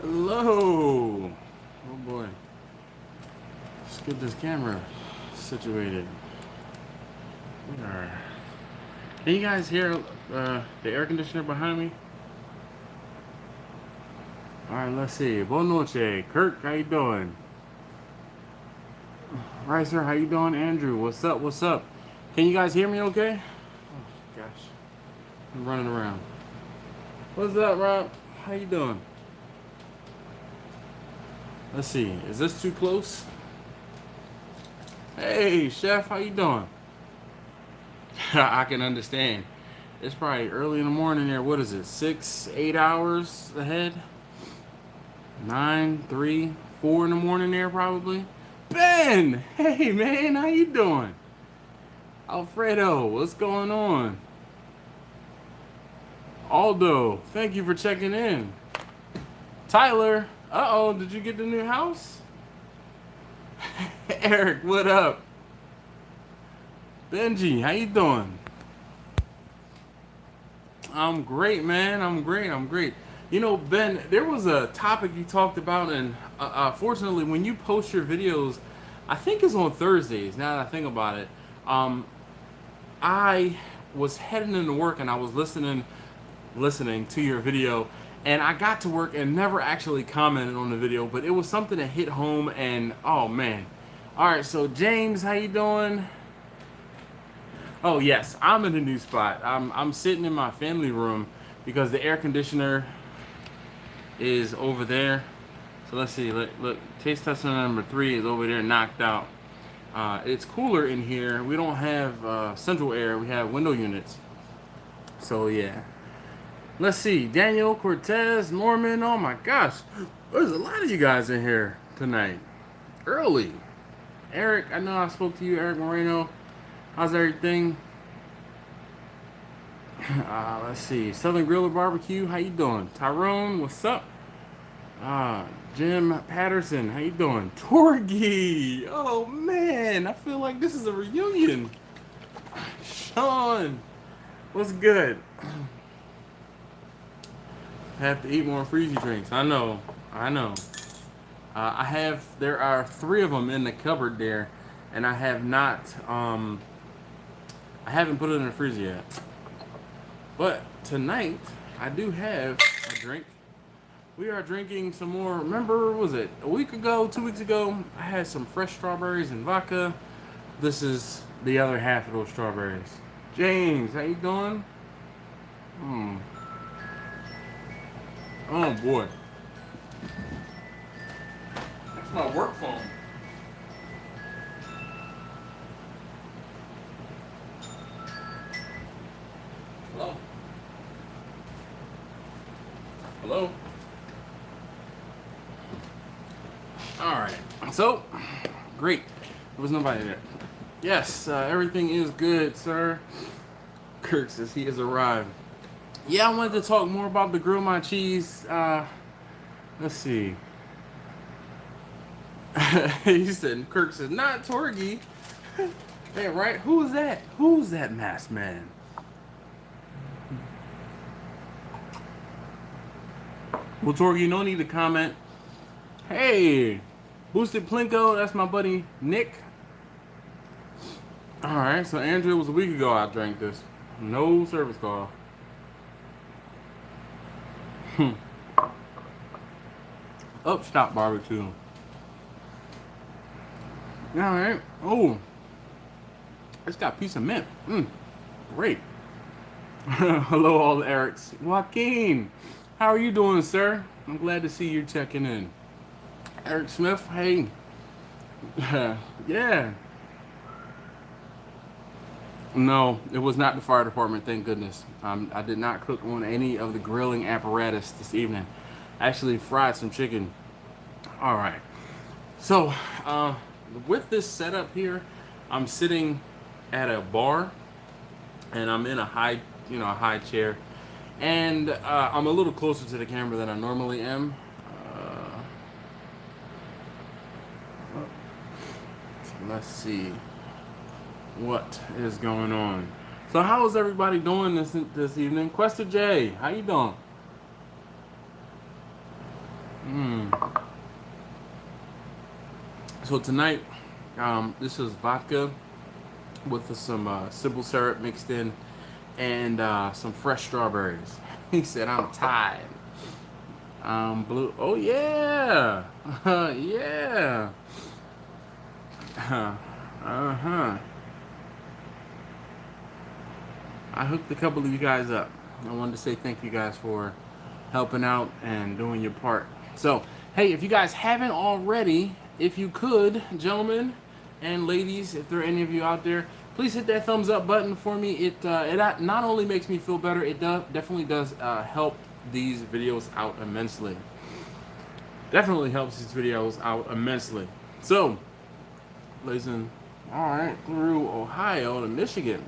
Hello. Oh boy. Let's get this camera situated. We are. Can you guys hear the air conditioner behind me? All right, let's see. Buenas noches, Kirk. How you doing? Ricer, how you doing? Andrew, what's up? What's up? Can you guys hear me? Okay. Oh gosh, I'm running around. What's up, Rob? How you doing? Let's see. Is this too close? Hey, chef, how you doing? I can understand. It's probably early in the morning there. What is it? 6, 8 hours ahead? 9, 3, 4 in the morning there probably. Ben! Hey man, how you doing? Alfredo, what's going on? Aldo, thank you for checking in. Tyler, uh-oh, did you get the new house? Eric, what up? Benji, how you doing? I'm great, man. I'm great. You know, Ben, there was a topic you talked about, and fortunately, when you post your videos, I think it's on Thursdays. Now that I think about it, I was heading into work and I was listening to your video, and I got to work and never actually commented on the video, but it was something that hit home, and oh man. All right, so James, how you doing? Oh yes, I'm in a new spot. I'm sitting in my family room because the air conditioner is over there. So let's see. Look, taste tester number 3 is over there, knocked out. It's cooler in here. We don't have central air. We have window units. So yeah. Let's see. Daniel, Cortez, Norman. Oh my gosh, there's a lot of you guys in here tonight. Early. Eric, I know I spoke to you, Eric Moreno. How's everything? Let's see. Southern Griller Barbecue, how you doing? Tyrone, what's up? Jim Patterson, how you doing? Torgy, oh man, I feel like this is a reunion. Sean, what's good? Have to eat more freezy drinks. I know. There are 3 of them in the cupboard there, and I have not, I haven't put it in the freezer yet. But tonight, I do have a drink. We are drinking some more. Remember, was it a week ago, 2 weeks ago? I had some fresh strawberries and vodka. This is the other half of those strawberries. James, how you doing? Oh boy. That's my work phone. Hello? Hello? Alright. So, great. There was nobody there. Yes, everything is good, sir. Kirk says he has arrived. Yeah, I wanted to talk more about the grill my cheese. Let's see. He said, Kirk says, not Torgy. Hey, right? Who's that? Who's that masked man? Well, Torgy, no need to comment. Hey, Boosted Plinko, that's my buddy Nick. Alright, so Andrew, it was a week ago I drank this. No service call. Upstop barbecue. Alright. Oh. It's got piece of mint. Great. Hello all the Erics. Joaquin, how are you doing, sir? I'm glad to see you checking in. Eric Smith, hey. Yeah. No, it was not the fire department, thank goodness. I did not cook on any of the grilling apparatus this evening. I actually fried some chicken. All right. So, with this setup here, I'm sitting at a bar, and I'm in a high chair, and I'm a little closer to the camera than I normally am. Let's see what is going on. So how is everybody doing this evening? Questa J, how you doing? So tonight, this is vodka with some simple syrup mixed in and some fresh strawberries. He said, I'm tired. Blue. Oh, yeah. Yeah. Uh-huh. I hooked a couple of you guys up. I wanted to say thank you guys for helping out and doing your part. So, hey, if you guys haven't already, if you could, gentlemen and ladies, if there are any of you out there, please hit that thumbs up button for me. It not only makes me feel better, it definitely does help these videos out immensely. Definitely helps these videos out immensely. So, ladies and all right, through Ohio to Michigan.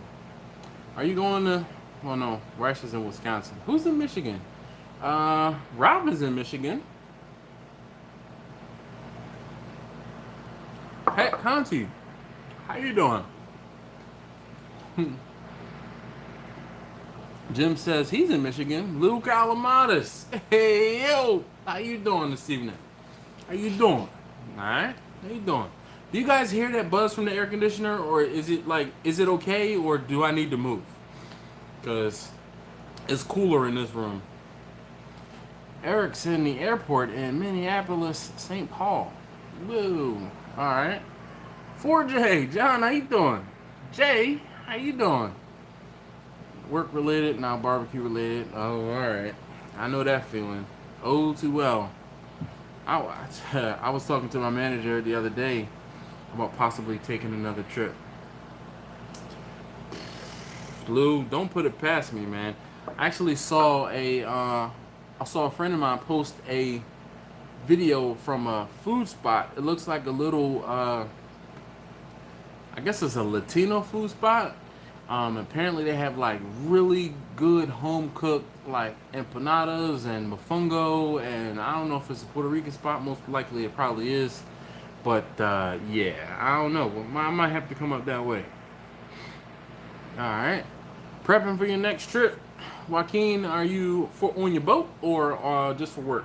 Are you going to? Well, no, Rice is in Wisconsin. Who's in Michigan? Rob is in Michigan. Pat Conti, how you doing? Jim says he's in Michigan. Luke Alamadas. Hey, yo. How you doing this evening? How you doing? All right. How you doing? Do you guys hear that buzz from the air conditioner, or is it okay, or do I need to move? Because it's cooler in this room. Eric's in the airport in Minneapolis, St. Paul. Woo. All right. 4J. John, how you doing? Jay, how you doing? Work related, now barbecue related. Oh, all right. I know that feeling. Oh, too well. I was talking to my manager the other day about possibly taking another trip. Lou, don't put it past me, man. I actually saw a friend of mine post a video from a food spot. It looks like a little, I guess it's a Latino food spot. Apparently they have like really good home cooked like empanadas and mofongo, and I don't know if it's a Puerto Rican spot. Most likely it probably is, but yeah, I don't know. I might have to come up that way. All right, prepping for your next trip, Joaquin. Are you on your boat or just for work?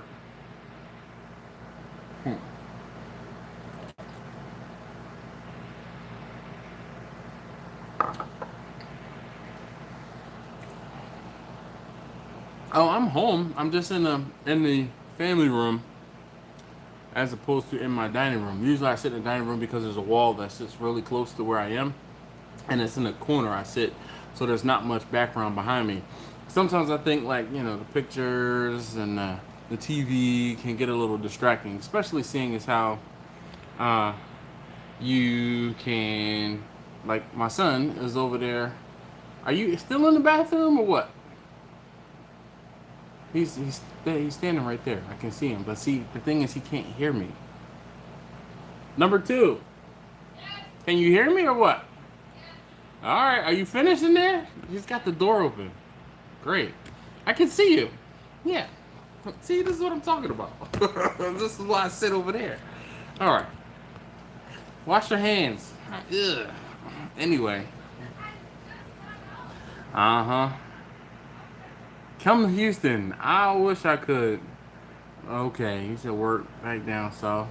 Oh, I'm home. I'm just in the family room as opposed to in my dining room. Usually I sit in the dining room because there's a wall that sits really close to where I am, and it's in the corner I sit, so there's not much background behind me. Sometimes I think like, the pictures and the TV can get a little distracting, especially seeing as how you can, like my son is over there. Are you still in the bathroom or what? He's standing right there. I can see him. But see, the thing is he can't hear me. Number 2. Can you hear me or what? All right. Are you finished in there? He's got the door open. Great. I can see you. Yeah. See, this is what I'm talking about. This is why I sit over there. All right. Wash your hands. Ugh. Anyway. Uh-huh. Come to Houston. I wish I could. Okay, he said work back down south.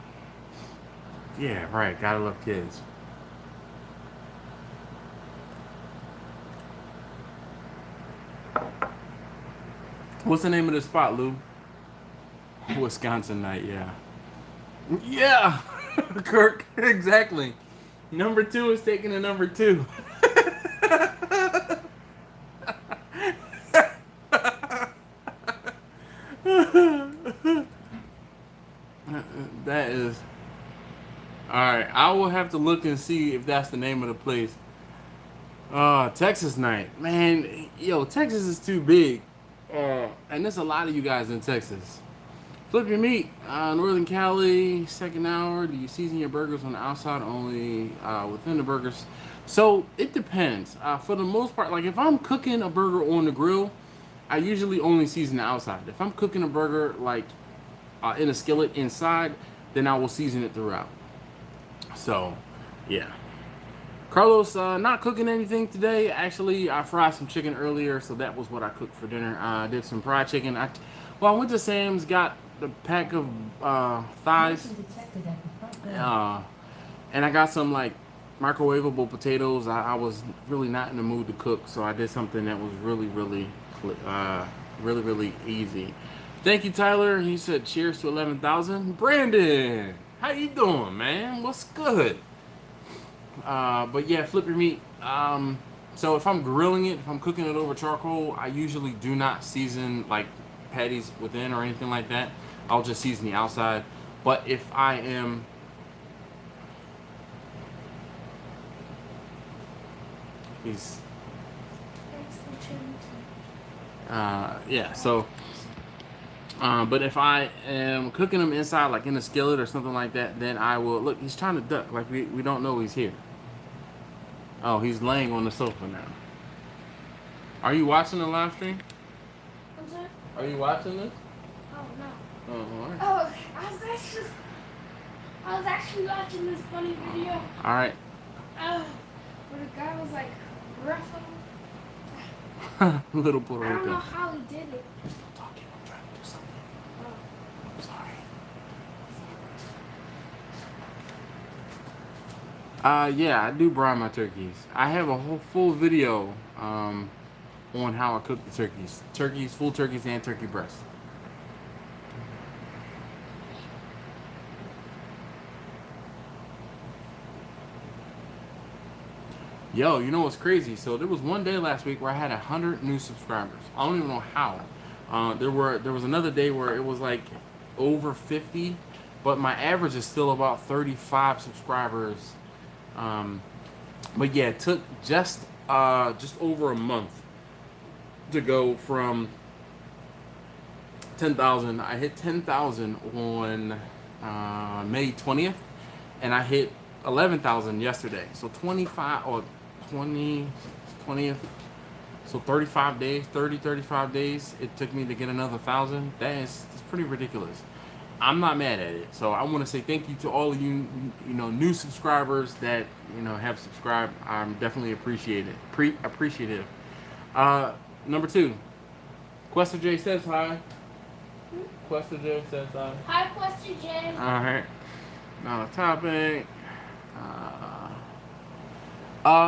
Yeah, right. Gotta love kids. What's the name of the spot, Lou? Wisconsin night, yeah. Yeah, Kirk, exactly. Number 2 is taking a number 2. That is all right. I will have to look and see if that's the name of the place. Texas night, man. Yo, Texas is too big, and there's a lot of you guys in Texas. Flip your meat, Northern Cali, second hour. Do you season your burgers on the outside only, within the burgers? So it depends. For the most part, like if I'm cooking a burger on the grill, I usually only season the outside. If I'm cooking a burger like in a skillet inside, then I will season it throughout. So, yeah. Carlos, not cooking anything today. Actually, I fried some chicken earlier, so that was what I cooked for dinner. I did some fried chicken. I went to Sam's, got the pack of thighs. And I got some like microwavable potatoes. I was really not in the mood to cook, so I did something that was really easy. Thank you, Tyler. He said cheers to 11,000. Brandon, how you doing, man? What's good? But yeah, flip your meat. So if I'm grilling it, if I'm cooking it over charcoal, I usually do not season like patties within or anything like that. I'll just season the outside. But if I am yeah, so but if I am cooking them inside, like in a skillet or something like that, then I will look. He's trying to duck, like we don't know he's here. Oh, he's laying on the sofa now. Are you watching the live stream? I'm sorry? Are you watching this? Oh no. Oh, all right. Oh, I was actually watching this funny video. All right. Where the guy was like rough. Little Puerto I Rican. don't know how he did it. You're still talking. I'm trying to do something. I'm sorry. Yeah, I do brine my turkeys. I have a whole full video on how I cook the turkeys. Turkeys, full turkeys, and turkey breasts. Yo, you know what's crazy? So there was one day last week where I had 100 new subscribers. I don't even know how. There was another day where it was like over 50, but my average is still about 35 subscribers. But yeah, it took just over a month to go from 10,000. I hit 10,000 on May 20th, and I hit 11,000 yesterday. So 25 or 20th. So 35 days it took me to get another 1,000. That's pretty ridiculous. I'm not mad at it. So I want to say thank you to all of you, new subscribers that, have subscribed. I'm definitely appreciative. Number 2, Quester J says hi. Quester J says hi. Hi, Quester J. All right. Now the topic.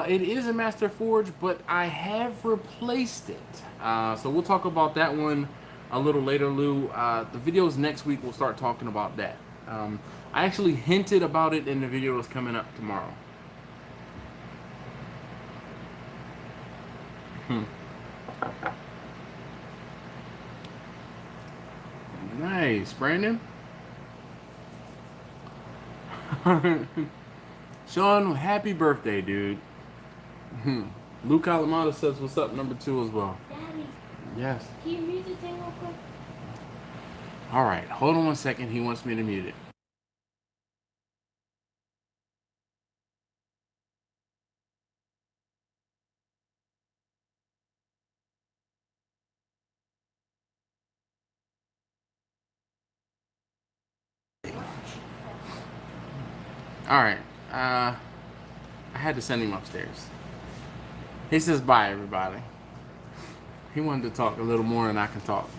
It is a Master Forge, but I have replaced it. So we'll talk about that one a little later, Lou. The videos next week, we'll start talking about that. I actually hinted about it in the video that's coming up tomorrow. Nice, Brandon. Sean, happy birthday, dude. Luke Alamada says what's up, number 2 as well. Daddy. Yes. Can you mute the thing real quick? All right, hold on 1 second. He wants me to mute it. All right. I had to send him upstairs. He says bye, everybody. He wanted to talk a little more than I can talk.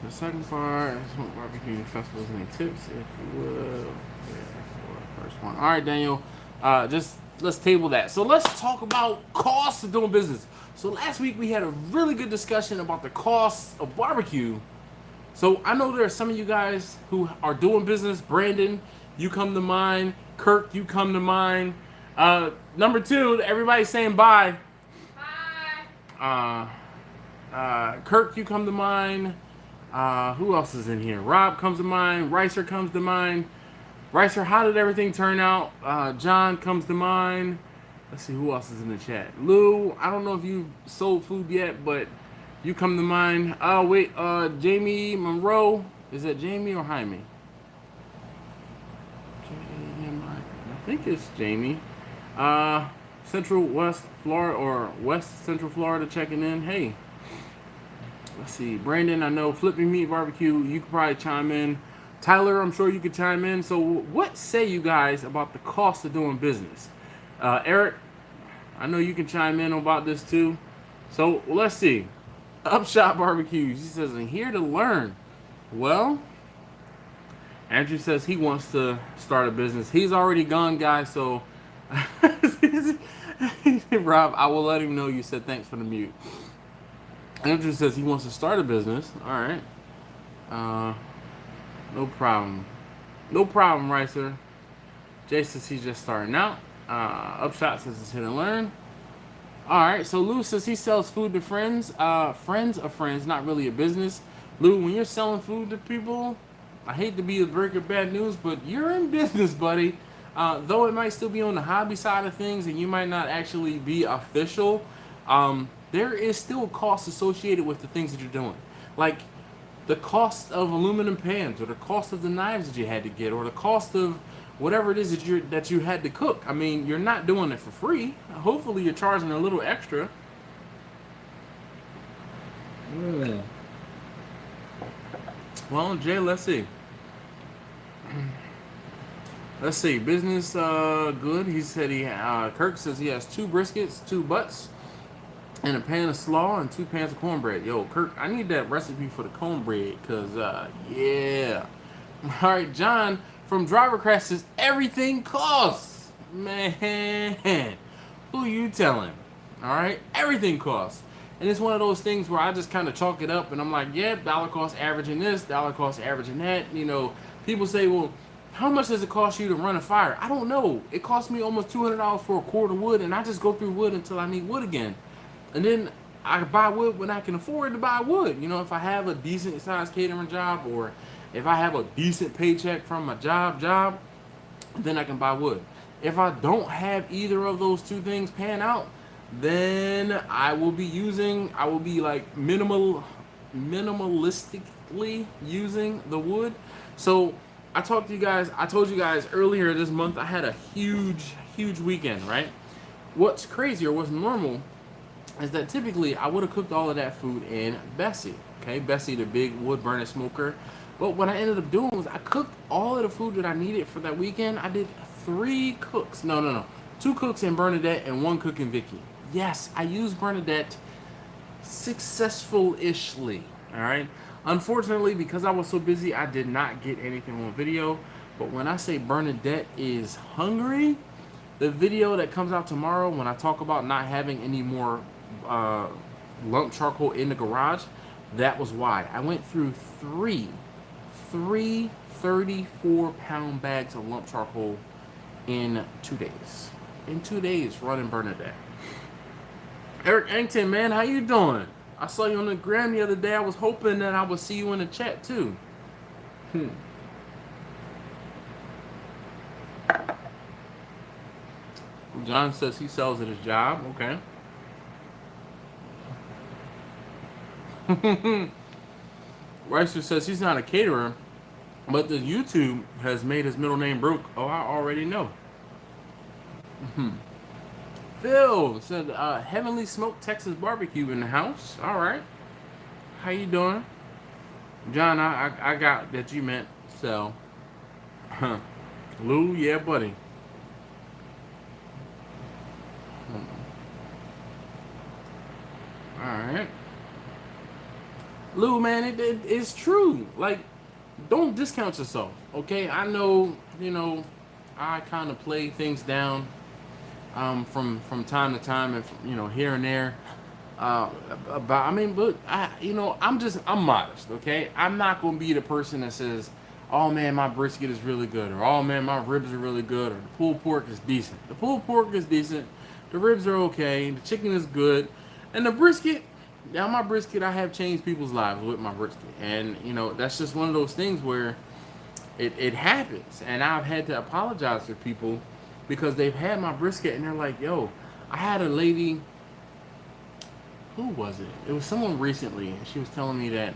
The second part, smoke barbecue festivals, any tips, if you will. Yeah, first one. All right, Daniel. Just let's table that. So let's talk about costs of doing business. So last week we had a really good discussion about the costs of barbecue. So I know there are some of you guys who are doing business. Brandon, you come to mind. Kirk, you come to mind. Number 2, everybody's saying bye. Bye. Kirk, you come to mind. Who else is in here? Rob comes to mind. Ricer comes to mind. Ricer, how did everything turn out? John comes to mind. Let's see who else is in the chat. Lou, I don't know if you sold food yet, but you come to mind. Wait, Jamie Monroe. Is that Jamie or Jaime? I think it's Jamie. Central West Florida or West Central Florida checking in. Hey. Let's see. Brandon, I know Flipping Meat Barbecue, you could probably chime in. Tyler, I'm sure you could chime in. So what say you guys about the cost of doing business? Eric, I know you can chime in about this too. So let's see. Upshot Barbecues. He says, I'm here to learn. Well, Andrew says he wants to start a business. He's already gone, guys, so Rob, I will let him know you said thanks for the mute. Andrew says he wants to start a business. All right. No problem. No problem, Ricer. Jay says he's just starting out. Upshot says it's hit and learn. All right, so Lou says he sells food to friends. Friends of friends, not really a business. Lou, when you're selling food to people, I hate to be a breaker of bad news, but you're in business, buddy. Though it might still be on the hobby side of things and you might not actually be official, there is still cost associated with the things that you're doing. Like the cost of aluminum pans, or the cost of the knives that you had to get, or the cost of whatever it is that you had to cook. I mean, you're not doing it for free. Hopefully you're charging a little extra. Well, Jay, let's see. Let's see. Business good. He said Kirk says he has 2 briskets, 2 butts, and a pan of slaw and 2 pans of cornbread. Yo, Kirk, I need that recipe for the cornbread, because, yeah. All right, John from Drivercraft says everything costs. Man, who you telling? All right, everything costs. And it's one of those things where I just kind of chalk it up and I'm like, yeah, dollar cost averaging this, dollar cost averaging that. You know, people say, well, how much does it cost you to run a fire? I don't know. It cost me almost $200 for a cord of wood, and I just go through wood until I need wood again. And then I buy wood when I can afford to buy wood. You know, if I have a decent sized catering job, or if I have a decent paycheck from my job, then I can buy wood. If I don't have either of those 2 things pan out, then I will be like minimalistically using the wood. So I told you guys earlier this month I had a huge weekend, right? What's crazy, or what's normal, is that typically I would have cooked all of that food in Bessie. Okay, Bessie, the big wood burning smoker. But what I ended up doing was I cooked all of the food that I needed for that weekend. I did 3 cooks. No. 2 cooks in Bernadette and 1 cook in Vicky. Yes, I used Bernadette successful-ishly. All right. Unfortunately, because I was so busy, I did not get anything on video. But when I say Bernadette is hungry, the video that comes out tomorrow, when I talk about not having any more lump charcoal in the garage, that was why. I went through three 34-pound bags of lump charcoal in 2 days. In 2 days, running Bernadette. Eric Angton, man, how you doing? I saw you on the gram the other day. I was hoping that I would see you in the chat too. John says he sells at his job. Okay. Ricer says he's not a caterer, but the YouTube has made his middle name broke. Oh, I already know. Phil said, Heavenly Smoked Texas Barbecue in the house. All right. How you doing? John, I got that you meant so. Lou, yeah, buddy. All right. Lou, man, it's true. Like, don't discount yourself, okay? I know, I kind of play things down from time to time, and here and there. But I'm modest, okay? I'm not gonna be the person that says, oh man, my brisket is really good, or oh man, my ribs are really good, or the pulled pork is decent. The pulled pork is decent, the ribs are okay, the chicken is good, and the brisket. Now my brisket, I have changed people's lives with my brisket, and that's just one of those things where it happens, and I've had to apologize to people because they've had my brisket and they're like, yo, I had a lady, who was it? It was someone recently, and she was telling me that,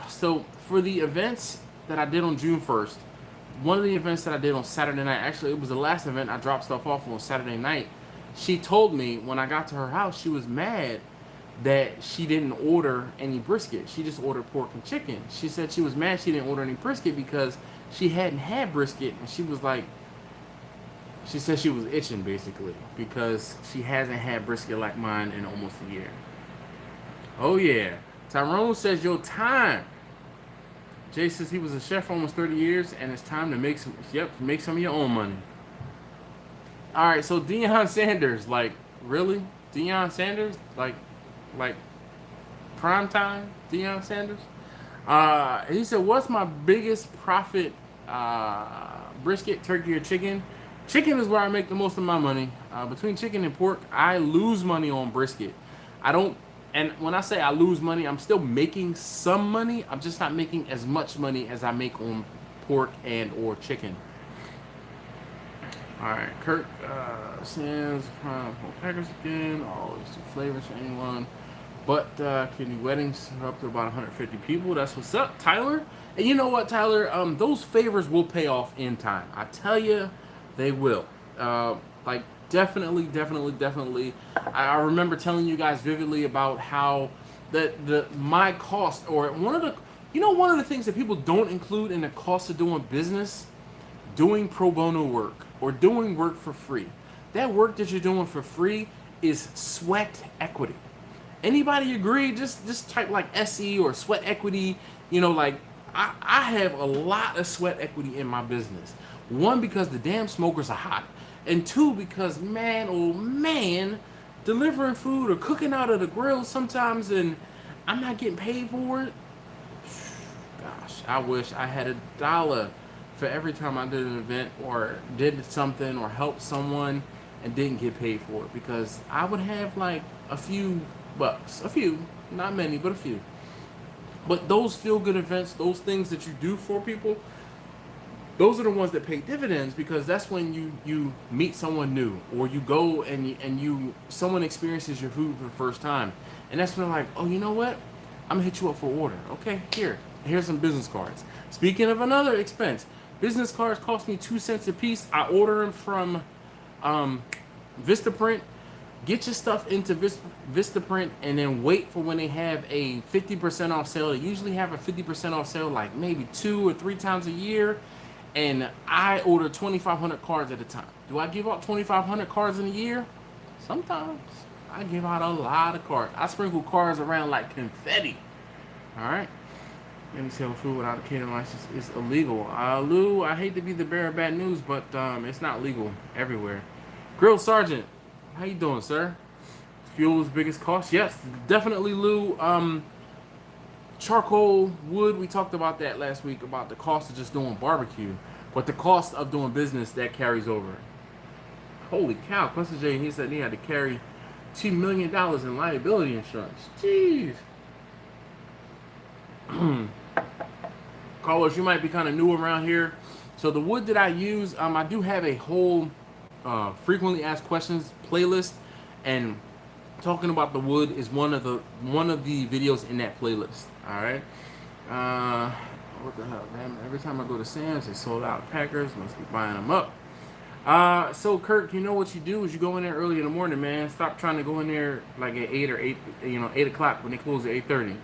so for the events that I did on June 1st, one of the events that I did on Saturday night, actually it was the last event I dropped stuff off on Saturday night, she told me when I got to her house, she was mad that she didn't order any brisket. She just ordered pork and chicken. She said she was mad she didn't order any brisket because she hadn't had brisket, and she was like, she said she was itching basically because she hasn't had brisket like mine in almost a year. Oh yeah. Tyrone says your time Jay says he was a chef for almost 30 years, and it's time to make some. Yep, make some of your own money. All right, so Deion Sanders, like really, Deion Sanders, like prime time Deion Sanders. He said, "What's my biggest profit? Brisket, turkey, or chicken? Chicken is where I make the most of my money. Between chicken and pork, I lose money on brisket. I don't. And when I say I lose money, I'm still making some money. I'm just not making as much money as I make on pork and or chicken." All right, Kirk Sands, Packers again. All these two flavors for anyone. But kidney weddings are up to about 150 people. That's what's up, Tyler. And you know what, Tyler? Those favors will pay off in time. I tell you, they will. Like definitely. I remember telling you guys vividly about how my cost, or one of the things that people don't include in the cost of doing business, doing pro bono work or doing work for free. That work that you're doing for free is sweat equity. Anybody agree? Just type like SE or sweat equity. Like I have a lot of sweat equity in my business. One, because the damn smokers are hot. And two, because man, oh man, delivering food or cooking out of the grill sometimes and I'm not getting paid for it. Gosh, I wish I had $1 for every time I did an event or did something or helped someone and didn't get paid for it, because I would have like a few bucks, a few, not many, but a few. But those feel-good events, those things that you do for people, those are the ones that pay dividends, because that's when you meet someone new, or you go and someone experiences your food for the first time, and that's when they're like, oh, you know what? I'm gonna hit you up for order. Okay, here's some business cards. Speaking of another expense, business cards cost me 2 cents a piece. I order them from Vistaprint. Get your stuff into Vistaprint and then wait for when they have a 50% off sale. They usually have a 50% off sale like maybe 2 or 3 times a year. And I order 2,500 cards at a time. Do I give out 2,500 cards in a year? Sometimes. I give out a lot of cards. I sprinkle cards around like confetti. Alright? Any sale of food without a catering license is illegal. Lou, I hate to be the bearer of bad news, but it's not legal everywhere. Grill Sergeant, how you doing, sir? Fuel is the biggest cost? Yes, definitely, Lou. Charcoal, wood, we talked about that last week, about the cost of just doing barbecue. But the cost of doing business, that carries over. Holy cow, Quincy J, he said he had to carry $2 million in liability insurance. Jeez. Carlos, you might be kind of new around here. So the wood that I use, I do have a whole frequently asked questions playlist, and talking about the wood is one of the videos in that playlist. All right. What the hell, man? Every time I go to Sam's, they sold out. Packers must be buying them up. So Kirk, you know what you do is you go in there early in the morning, man. Stop trying to go in there like at 8 o'clock when they close at 8:30.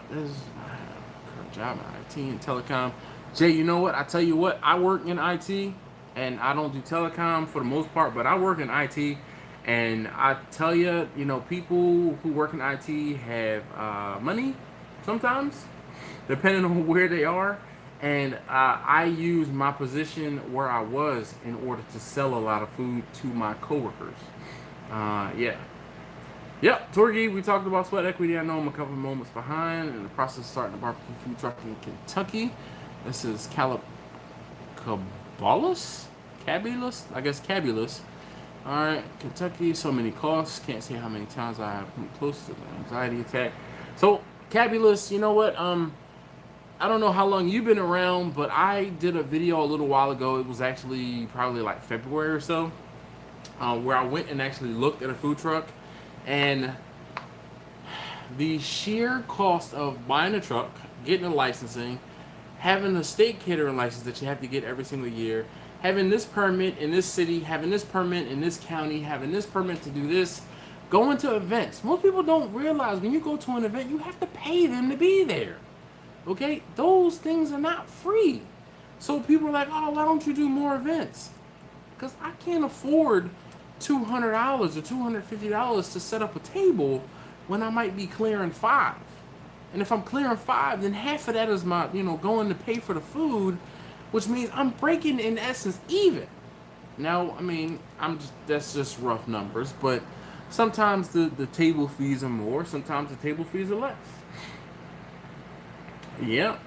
This is current job in IT and telecom. Jay, you know what? I tell you what, I work in IT and I don't do telecom for the most part, but I work in IT, and I tell you, people who work in IT have money sometimes, depending on where they are. And I use my position where I was in order to sell a lot of food to my coworkers. Yeah. Yep, Torgy, we talked about sweat equity. I know I'm a couple of moments behind in the process of starting a barbecue food truck in Kentucky. This is Cabulus? I guess Cabulus. Alright, Kentucky, so many costs. Can't say how many times I have come close to an anxiety attack. So, Cabulus, you know what? I don't know how long you've been around, but I did a video a little while ago. It was actually probably like February or so, where I went and actually looked at a food truck. And the sheer cost of buying a truck, getting a licensing, having a state catering license that you have to get every single year, having this permit in this city, having this permit in this county, having this permit to do this, going to events. Most people don't realize when you go to an event, you have to pay them to be there. Okay? Those things are not free. So people are like, oh, why don't you do more events? Because I can't afford $200 or $250 to set up a table when I might be clearing $5. And if I'm clearing 5, then half of that is my, going to pay for the food, which means I'm breaking in essence even. Now, I mean, that's just rough numbers, but sometimes the table fees are more, sometimes the table fees are less. Yeah.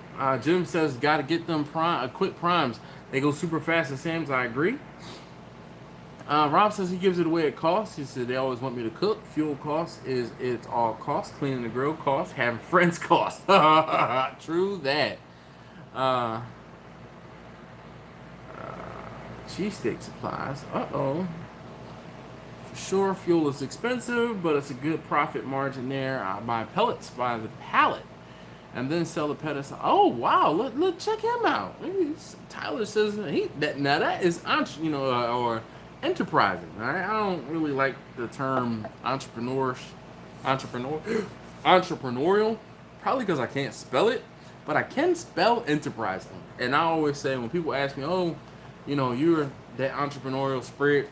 Jim says, gotta get them quick primes. They go super fast at Sam's. I agree. Rob says he gives it away at cost. He said they always want me to cook. Fuel cost it's all cost. Cleaning the grill cost. Having friends cost. True that. Cheesesteak supplies. Uh-oh. For sure, fuel is expensive, but it's a good profit margin there. I buy pellets by the pallet and then sell the pellets. Oh, wow. Look, check him out. Tyler says now that is, or enterprising. All right? I don't really like the term entrepreneurial, probably because I can't spell it, but I can spell enterprising. And I always say when people ask me, oh, you're that entrepreneurial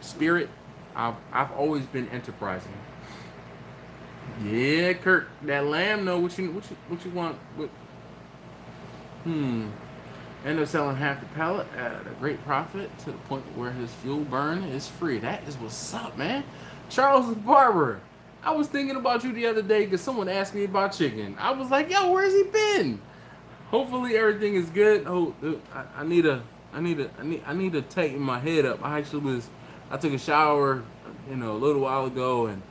spirit. I've always been enterprising. Yeah, Kirk, that lamb know what you want. End up selling half the pallet at a great profit to the point where his fuel burn is free. That is what's up, man. Charles the Barber. I was thinking about you the other day because someone asked me about chicken. I was like, yo, where's he been? Hopefully everything is good. Oh, I need to tighten my head up. I took a shower, a little while ago and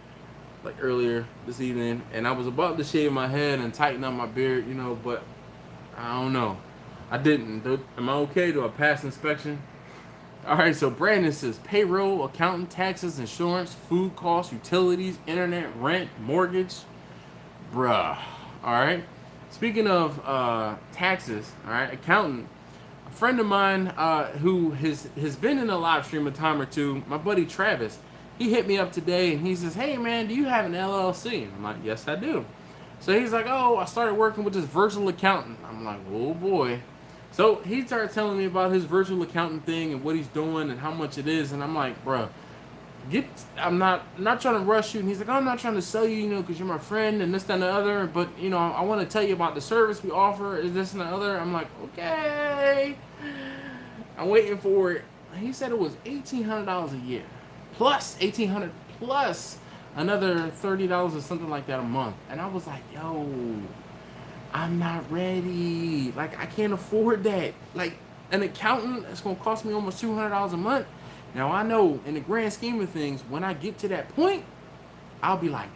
like earlier this evening, and I was about to shave my head and tighten up my beard, but I don't know. I didn't. Am I okay? Do I pass inspection? All right, so Brandon says payroll, accountant, taxes, insurance, food costs, utilities, internet, rent, mortgage. Bruh. All right. Speaking of taxes, all right, accountant, a friend of mine who has been in a live stream a time or two, my buddy Travis, he hit me up today and he says, hey man, do you have an LLC? And I'm like, yes, I do. So he's like, oh, I started working with this virtual accountant. I'm like, oh boy. So he started telling me about his virtual accountant thing and what he's doing and how much it is. And I'm like, bro, I'm not trying to rush you. And he's like, oh, I'm not trying to sell you, because you're my friend and this, that, and the other. But, I want to tell you about the service we offer, is this and the other. I'm like, okay. I'm waiting for it. He said it was $1,800 a year. Plus $1,800 plus another $30 or something like that a month. And I was like, yo, I'm not ready. Like, I can't afford that. Like, an accountant, it's going to cost me almost $200 a month. Now, I know in the grand scheme of things, when I get to that point, I'll be like,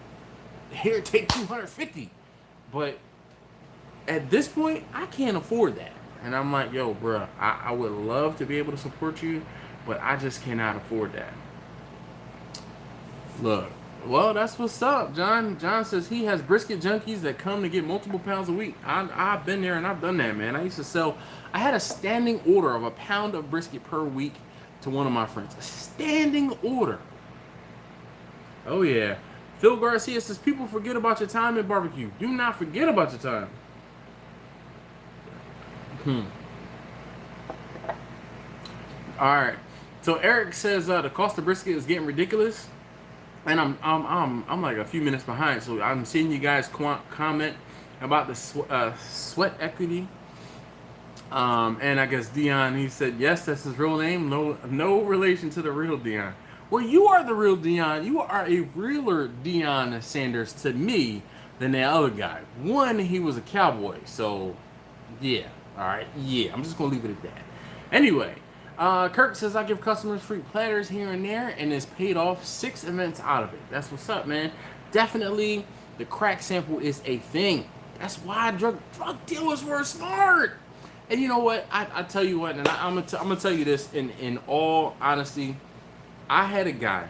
here, take $250. But at this point, I can't afford that. And I'm like, yo, bro, I would love to be able to support you, but I just cannot afford that. Look, well, that's what's up. John says he has brisket junkies that come to get multiple pounds a week. I've been there and I've done that, man. I had a standing order of a pound of brisket per week to one of my friends. A standing order. Oh, yeah. Phil Garcia says, people forget about your time at barbecue. Do not forget about your time. All right. So Eric says the cost of brisket is getting ridiculous. And I'm like a few minutes behind, so I'm seeing you guys comment about the sweat equity. And I guess Dion, he said yes, that's his real name. No relation to the real Dion. Well, you are the real Dion. You are a realer Dion Sanders to me than that other guy. One, he was a cowboy, so yeah. All right, yeah. I'm just gonna leave it at that. Anyway. Kirk says, I give customers free platters here and there, and it's paid off 6 events out of it. That's what's up, man. Definitely, the crack sample is a thing. That's why drug dealers were smart. And you know what? I tell you what, and I'm gonna tell you this in all honesty. I had a guy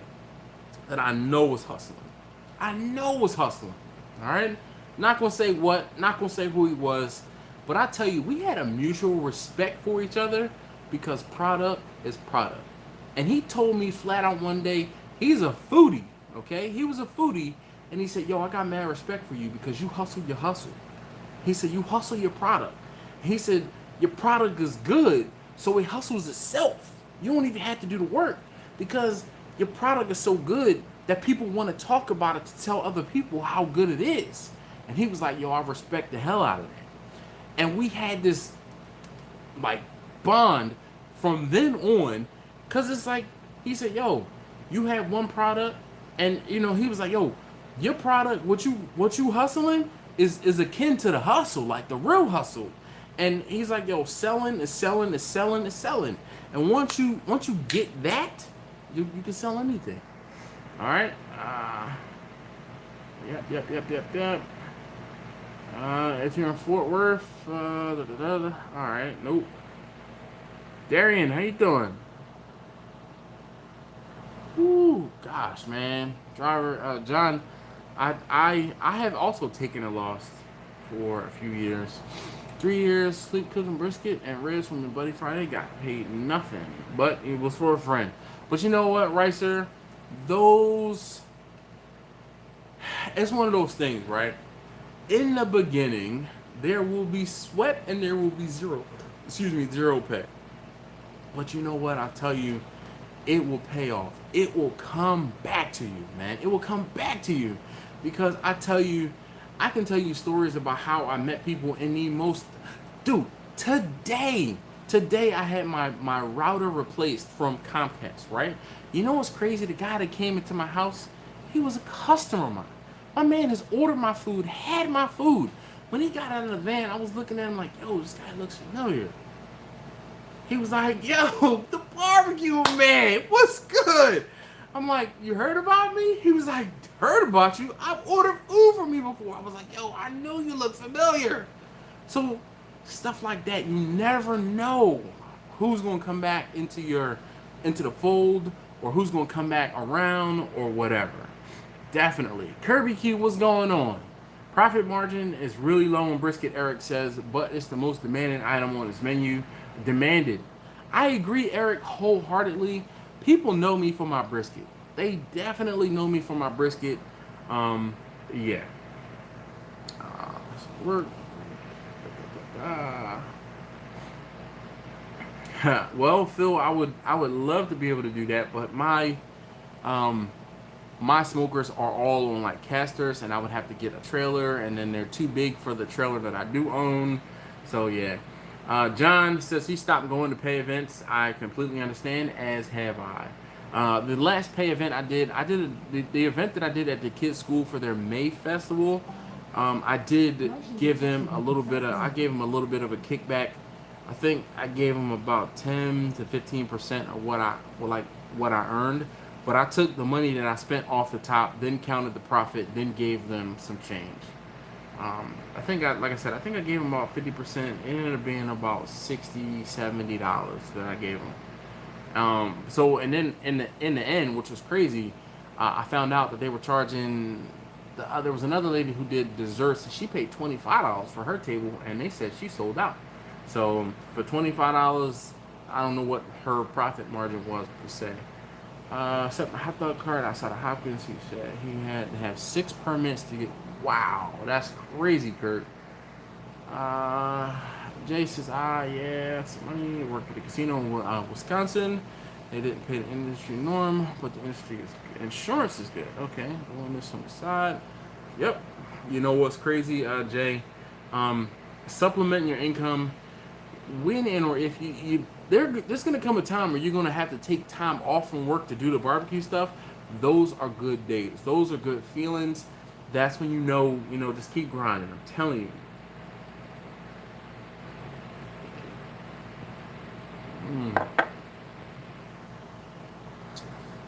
that I know was hustling. All right? Not gonna say what, not gonna say who he was, but I tell you, we had a mutual respect for each other. Because product is product. And he told me flat out one day, he's a foodie, okay? He was a foodie, and he said, yo, I got mad respect for you because you hustle your hustle. He said, you hustle your product. He said, your product is good, so it hustles itself. You don't even have to do the work because your product is so good that people want to talk about it to tell other people how good it is. And he was like, yo, I respect the hell out of that. And we had this like bond from then on, cause it's like he said, yo, you had one product, and you know, he was like, yo, your product, what you hustling is akin to the hustle, like the real hustle. And he's like, yo, selling is selling is selling is selling. And once you get that, you can sell anything. All right. Yep. If you're in Fort Worth, all right, nope. Darian, how you doing? Ooh, gosh, man. Driver, John, I have also taken a loss for a few years. 3 years, sleep cooking brisket and ribs from your buddy Friday. Got paid nothing, but it was for a friend. But you know what, Ricer? It's one of those things, right? In the beginning, there will be sweat and there will be zero pay. But you know what? I'll tell you, it will pay off. It will come back to you, man. It will come back to you. Because I can tell you stories about how I met people in the most... Dude, today I had my router replaced from Comcast, right? You know what's crazy? The guy that came into my house, he was a customer of mine. My man has ordered my food, had my food. When he got out of the van, I was looking at him like, yo, this guy looks familiar. He was like, yo, the barbecue man, what's good? I'm like, you heard about me? He was like, heard about you? I've ordered food from you before. I was like, yo, I know you look familiar. So stuff like that, you never know who's gonna come back into the fold, or who's gonna come back around, or whatever. Definitely. Kirby Q, what's going on? Profit margin is really low on brisket, Eric says, but it's the most demanding item on his menu. Demanded. I agree, Eric, wholeheartedly. People know me for my brisket. They definitely know me for my brisket. Yeah. We're... well, Phil, I would love to be able to do that, but my smokers are all on like casters, and I would have to get a trailer, and then they're too big for the trailer that I do own. So yeah. John says he stopped going to pay events. I completely understand, as have I. The last pay event I did the event that I did at the kids' school for their May festival. I did give them a little bit of a kickback. I think I gave them about 10 to 15% of what I earned. But I took the money that I spent off the top, then counted the profit, then gave them some change. I think I gave them about 50%. It ended up being about $60, $70 that I gave them. So, and then in the end, which was crazy, I found out that they were charging. There was another lady who did desserts, and she paid $25 for her table, and they said she sold out. So for $25, I don't know what her profit margin was per se. Except the hot dog cart outside of Hopkins, he said he had to have 6 permits to get. Wow, that's crazy, Kurt. Jay says, yeah, some money. Worked at the casino in Wisconsin. They didn't pay the industry norm, but the insurance is good. Okay, doing this on the side. Yep. You know what's crazy, Jay? Supplementing your income when and or if there's gonna come a time where you're gonna have to take time off from work to do the barbecue stuff. Those are good days. Those are good feelings. That's when you know, just keep grinding. I'm telling you.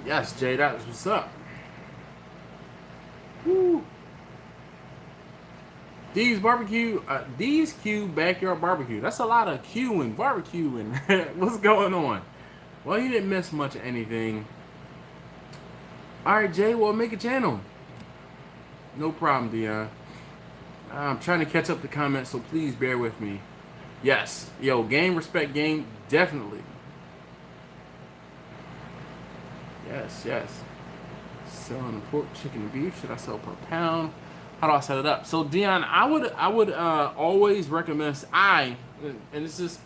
Yes, Jay, that's what's up. Woo. D's Q backyard barbecue. That's a lot of queuing, barbecuing. What's going on? Well, you didn't miss much of anything. All right, Jay. Well, make a channel. No problem, Dion. I'm trying to catch up the comments, so please bear with me. Yes, yo, game, respect, game, definitely. Yes. Selling pork, chicken, and beef. Should I sell per pound? How do I set it up? So Dion, I would always recommend and it's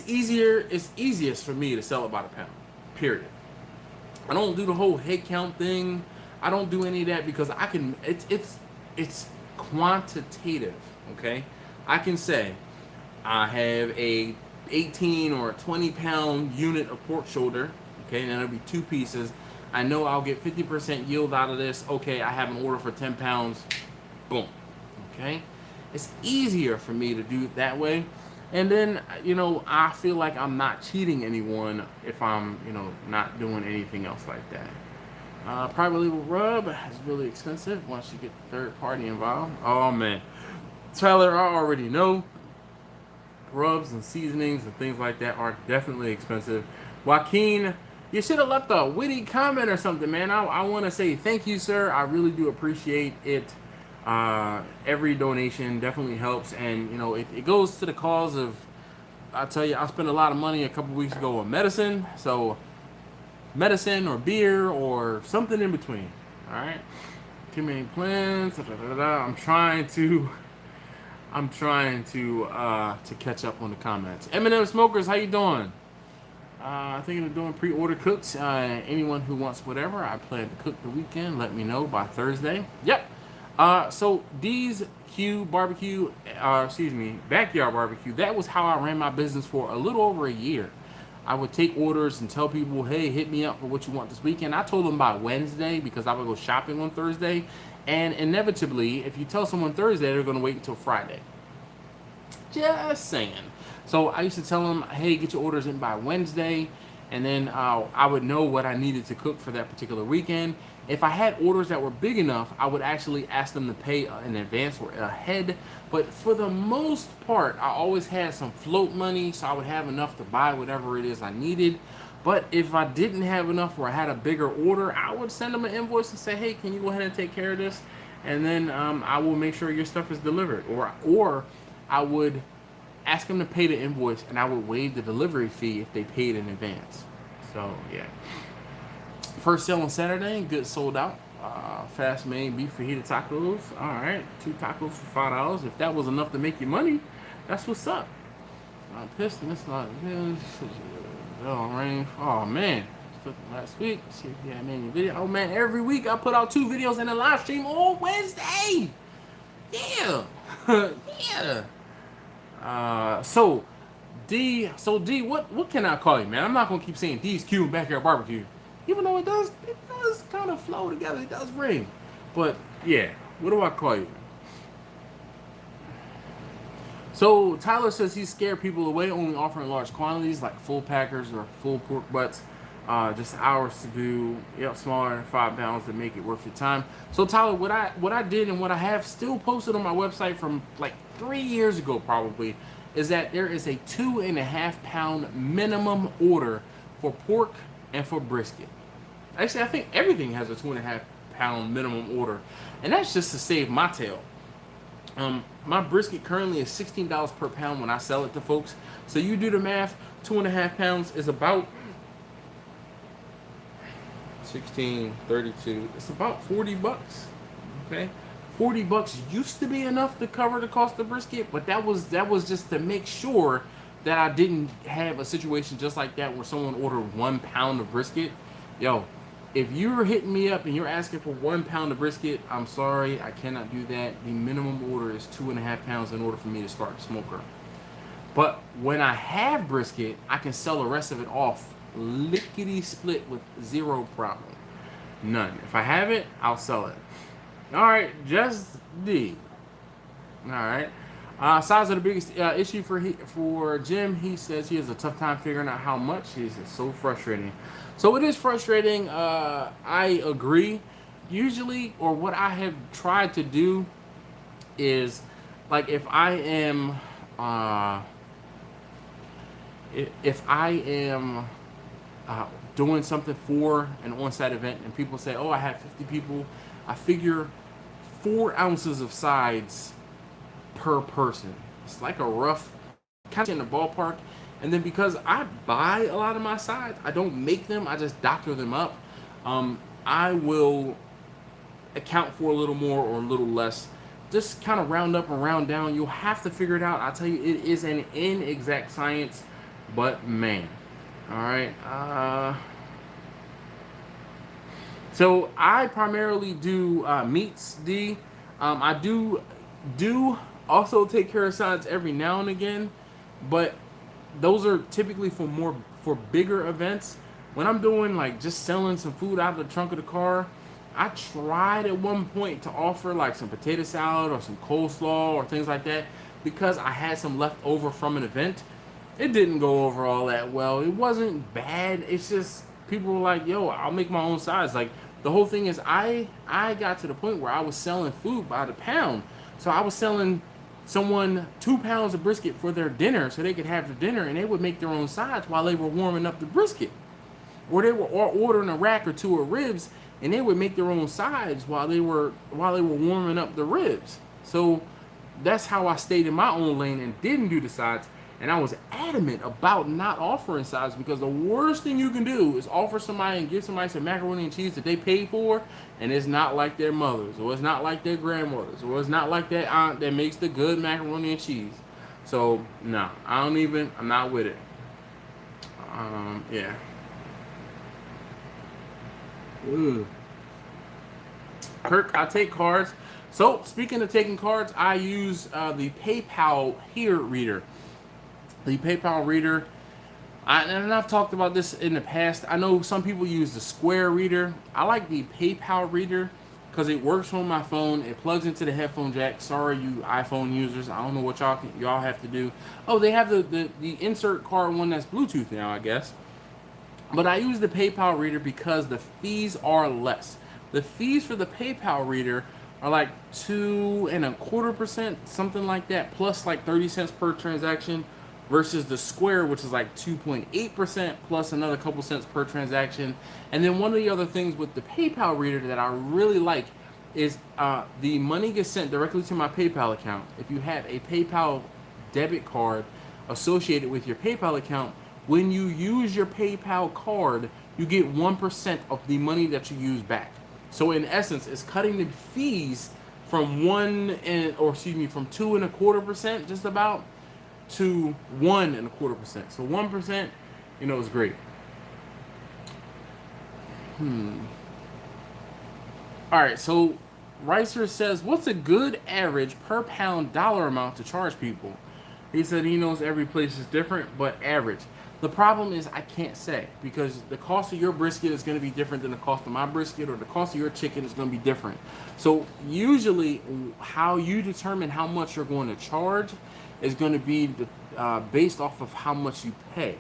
easier. It's easiest for me to sell it by the pound. Period. I don't do the whole head count thing. I don't do any of that because I can. It's quantitative, okay? I can say I have a 18 or 20 pound unit of pork shoulder, okay, and that'll be 2 pieces. I know I'll get 50% yield out of this. Okay, I have an order for 10 pounds. Boom. Okay? It's easier for me to do it that way. And then, you know, I feel like I'm not cheating anyone if I'm, you know, not doing anything else like that. Private label rub is really expensive once you get the third party involved. Oh, man. Tyler, I already know rubs and seasonings and things like that are definitely expensive. Joaquin, you should have left a witty comment or something, man. I want to say thank you, sir. I really do appreciate it. Every donation definitely helps, and you know it goes to the cause of. I tell you, I spent a lot of money a couple weeks ago on medicine, so medicine or beer or something in between. All right, too many plans. I'm trying to catch up on the comments. M&M Smokers, how you doing? Thinking of doing pre-order cooks. Anyone who wants whatever, I plan to cook the weekend. Let me know by Thursday. Yep. So D's Q Barbecue, Backyard Barbecue. That was how I ran my business for a little over a year. I would take orders and tell people, hey, hit me up for what you want this weekend. I told them by Wednesday because I would go shopping on Thursday. And inevitably, if you tell someone Thursday, they're going to wait until Friday. Just saying. So I used to tell them, hey, get your orders in by Wednesday, and then I would know what I needed to cook for that particular weekend. If I had orders that were big enough, I would actually ask them to pay in advance or ahead. But for the most part, I always had some float money, so I would have enough to buy whatever it is I needed. But if I didn't have enough or I had a bigger order, I would send them an invoice and say, hey, can you go ahead and take care of this? And then I will make sure your stuff is delivered. Or I would ask them to pay the invoice, and I would waive the delivery fee if they paid in advance. So, yeah. First sale on Saturday, good sold out. Fast made beef fajita tacos. All right, 2 tacos for $5. If that was enough to make you money, that's what's up. Piston, it's not this. Oh, man. Last week, see if you had made any video. Oh, man, every week I put out 2 videos in a live stream on Wednesday. Yeah. Yeah. So D, what can I call you, man? I'm not gonna keep saying D's Q and Backyard Barbecue, even though it does kind of flow together. It does ring, but yeah, what do I call you? So Tyler says he's scared people away, only offering large quantities like full packers or full pork butts. Just hours to do, smaller than 5 pounds to make it worth your time. So Tyler, what I did and what I have still posted on my website from like 3 years ago probably, is that there is a 2.5 pound minimum order for pork and for brisket. Actually, I think everything has a 2.5 pound minimum order, and that's just to save my tail. My brisket currently is $16 per pound when I sell it to folks. So you do the math, 2.5 pounds is about 16, 32, it's about 40 bucks, okay? 40 bucks used to be enough to cover the cost of brisket, but that was just to make sure that I didn't have a situation just like that where someone ordered 1 pound of brisket. Yo, if you're hitting me up and you're asking for 1 pound of brisket, I'm sorry, I cannot do that. The minimum order is 2.5 pounds in order for me to start the smoker. But when I have brisket, I can sell the rest of it off lickety split with 0 problem. None. If I have it, I'll sell it. Alright, just D. Alright. Size of the biggest issue for Jim, he says he has a tough time figuring out how much. It's so frustrating. So it is frustrating. I agree. Usually, or what I have tried to do is, like, if I am doing something for an on-site event and people say, oh, I have 50 people, I figure 4 ounces of sides per person. It's like a rough, kind of in the ballpark. And then because I buy a lot of my sides, I don't make them, I just doctor them up. I will account for a little more or a little less. Just kind of round up and round down. You'll have to figure it out. I tell you, it is an inexact science, but man. All right. So I primarily do meats, D. I do also take care of sides every now and again, but those are typically for bigger events. When I'm doing like just selling some food out of the trunk of the car, I tried at one point to offer like some potato salad or some coleslaw or things like that because I had some left over from an event. It didn't go over all that well. It wasn't bad. It's just people were like, "Yo, I'll make my own size." Like the whole thing is, I got to the point where I was selling food by the pound. So I was selling someone 2 pounds of brisket for their dinner, so they could have their dinner, and they would make their own sides while they were warming up the brisket, or they were ordering a rack or two of ribs, and they would make their own sides while they were warming up the ribs. So that's how I stayed in my own lane and didn't do the sides. And I was adamant about not offering sides because the worst thing you can do is offer somebody and give somebody some macaroni and cheese that they paid for, and it's not like their mothers, or it's not like their grandmothers, or it's not like that aunt that makes the good macaroni and cheese. So no, I'm not with it. Yeah. Ooh. Kirk, I take cards. So speaking of taking cards, I use the PayPal here reader. The PayPal reader, and I've talked about this in the past. I know some people use the Square reader. I like the PayPal reader because it works on my phone. It plugs into the headphone jack. Sorry, you iPhone users. I don't know what y'all have to do. Oh, they have the insert card one that's Bluetooth now, I guess. But I use the PayPal reader because the fees are less. The fees for the PayPal reader are like 2.25%, something like that, plus like 30 cents per transaction, versus the Square, which is like 2.8% plus another couple cents per transaction. And then one of the other things with the PayPal reader that I really like is the money gets sent directly to my PayPal account. If you have a PayPal debit card associated with your PayPal account, when you use your PayPal card, you get 1% of the money that you use back. So in essence, it's cutting the fees from from 2.25%, just about, to 1.25%. So 1%, is great. All right, so Ricer says, what's a good average per pound dollar amount to charge people? He said he knows every place is different, but average. The problem is I can't say, because the cost of your brisket is going to be different than the cost of my brisket, or the cost of your chicken is going to be different. So usually how you determine how much you're going to charge is going to be based off of how much you pay.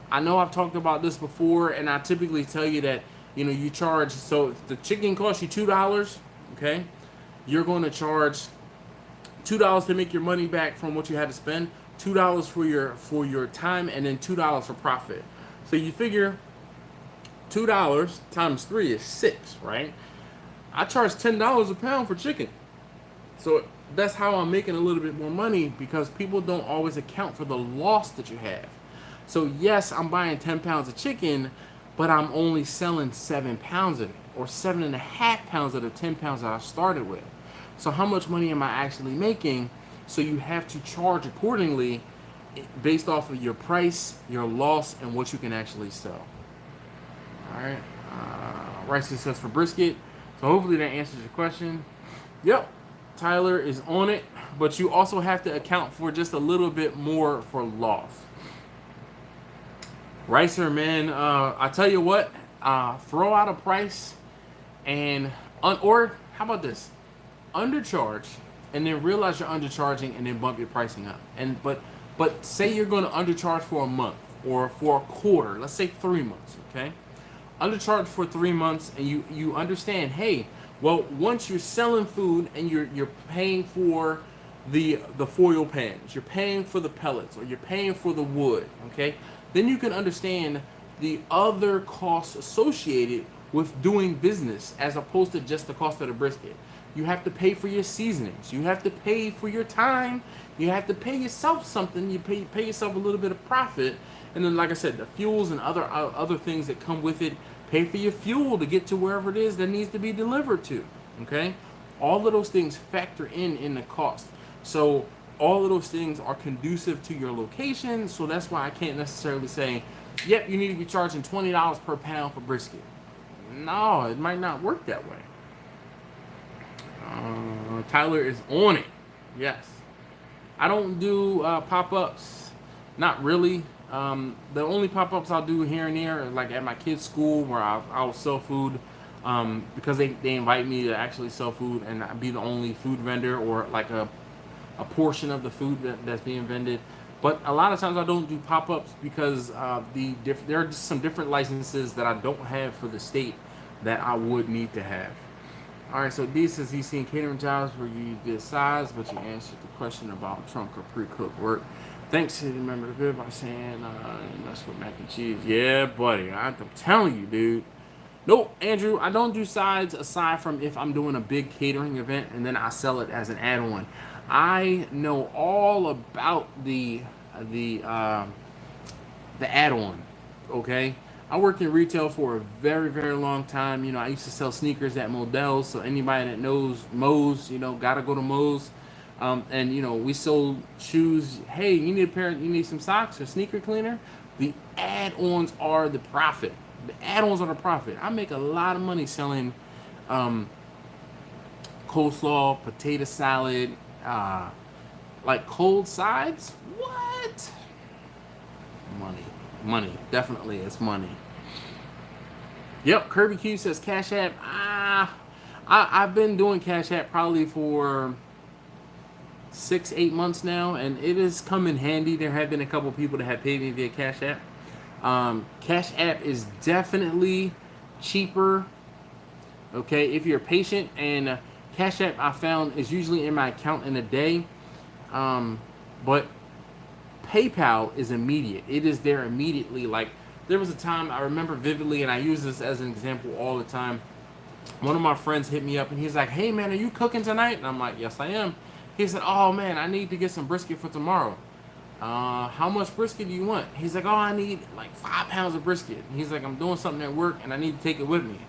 I know I've talked about this before, and I typically tell you that, you charge, so if the chicken costs you $2, okay, you're going to charge $2 to make your money back from what you had to spend, $2 for your time, and then $2 for profit. So you figure $2 times 3 is 6, right? I charge $10 a pound for chicken. So that's how I'm making a little bit more money, because people don't always account for the loss that you have. So yes, I'm buying 10 pounds of chicken, but I'm only selling 7 pounds of it, or 7.5 pounds of the 10 pounds that I started with. So how much money am I actually making? So you have to charge accordingly based off of your price, your loss, and what you can actually sell. All right. Rice says for brisket. So hopefully that answers your question. Yep. Tyler is on it, but you also have to account for just a little bit more for loss. Ricer, man, I tell you what, throw out a price, or how about this? Undercharge, and then realize you're undercharging, and then bump your pricing up. But say you're going to undercharge for a month or for a quarter. Let's say 3 months, okay? Undercharge for 3 months, and you understand, hey, well, once you're selling food and you're paying for the foil pans, you're paying for the pellets, or you're paying for the wood, okay? Then you can understand the other costs associated with doing business, as opposed to just the cost of the brisket. You have to pay for your seasonings. You have to pay for your time. You have to pay yourself something. You pay yourself a little bit of profit. And then, like I said, the fuels and other things that come with it. Pay for your fuel to get to wherever it is that needs to be delivered to. Okay? All of those things factor in the cost. So all of those things are conducive to your location. So that's why I can't necessarily say, yep, you need to be charging $20 per pound for brisket. No, it might not work that way. Tyler is on it. Yes. I don't do pop-ups. Not really. The only pop-ups I'll do here and there are like at my kids' school where I'll sell food because they invite me to actually sell food and be the only food vendor or like a portion of the food that's being vended. But a lot of times I don't do pop-ups because there are just some different licenses that I don't have for the state that I would need to have. All right, so D says he's seen catering jobs where you did size, but you answered the question about trunk or pre-cooked work. Thanks to remember the good by saying mess with mac and cheese. Yeah, buddy, I'm telling you, dude. Nope, Andrew, I don't do sides aside from if I'm doing a big catering event and then I sell it as an add-on. I know all about the add-on. Okay, I worked in retail for a very, very long time. You know, I used to sell sneakers at Modell's. So anybody that knows Moe's, you know, gotta go to Moe's. And you know, we sold shoes. Hey, you need you need some socks or sneaker cleaner. The add-ons are the profit. The add-ons are the profit. I make a lot of money selling coleslaw, potato salad, like cold sides. What? Money. Definitely, it's money. Yep, Kirby Q says Cash App. I've been doing Cash App probably for 6-8 months now, and it has come in handy. There have been a couple people that have paid me via Cash App. Cash App is definitely cheaper. Okay, if you're patient, and Cash App I found is usually in my account in a day, but PayPal is immediate. It is there immediately. Like, there was a time I remember vividly, and I use this as an example all the time. One of my friends hit me up, and he's like, "Hey man, are you cooking tonight?" And I'm like, "Yes, I am." He said, "Oh man, I need to get some brisket for tomorrow." How much brisket do you want? He's like, "Oh, I need like 5 pounds of brisket." And he's like, "I'm doing something at work, and I need to take it with me."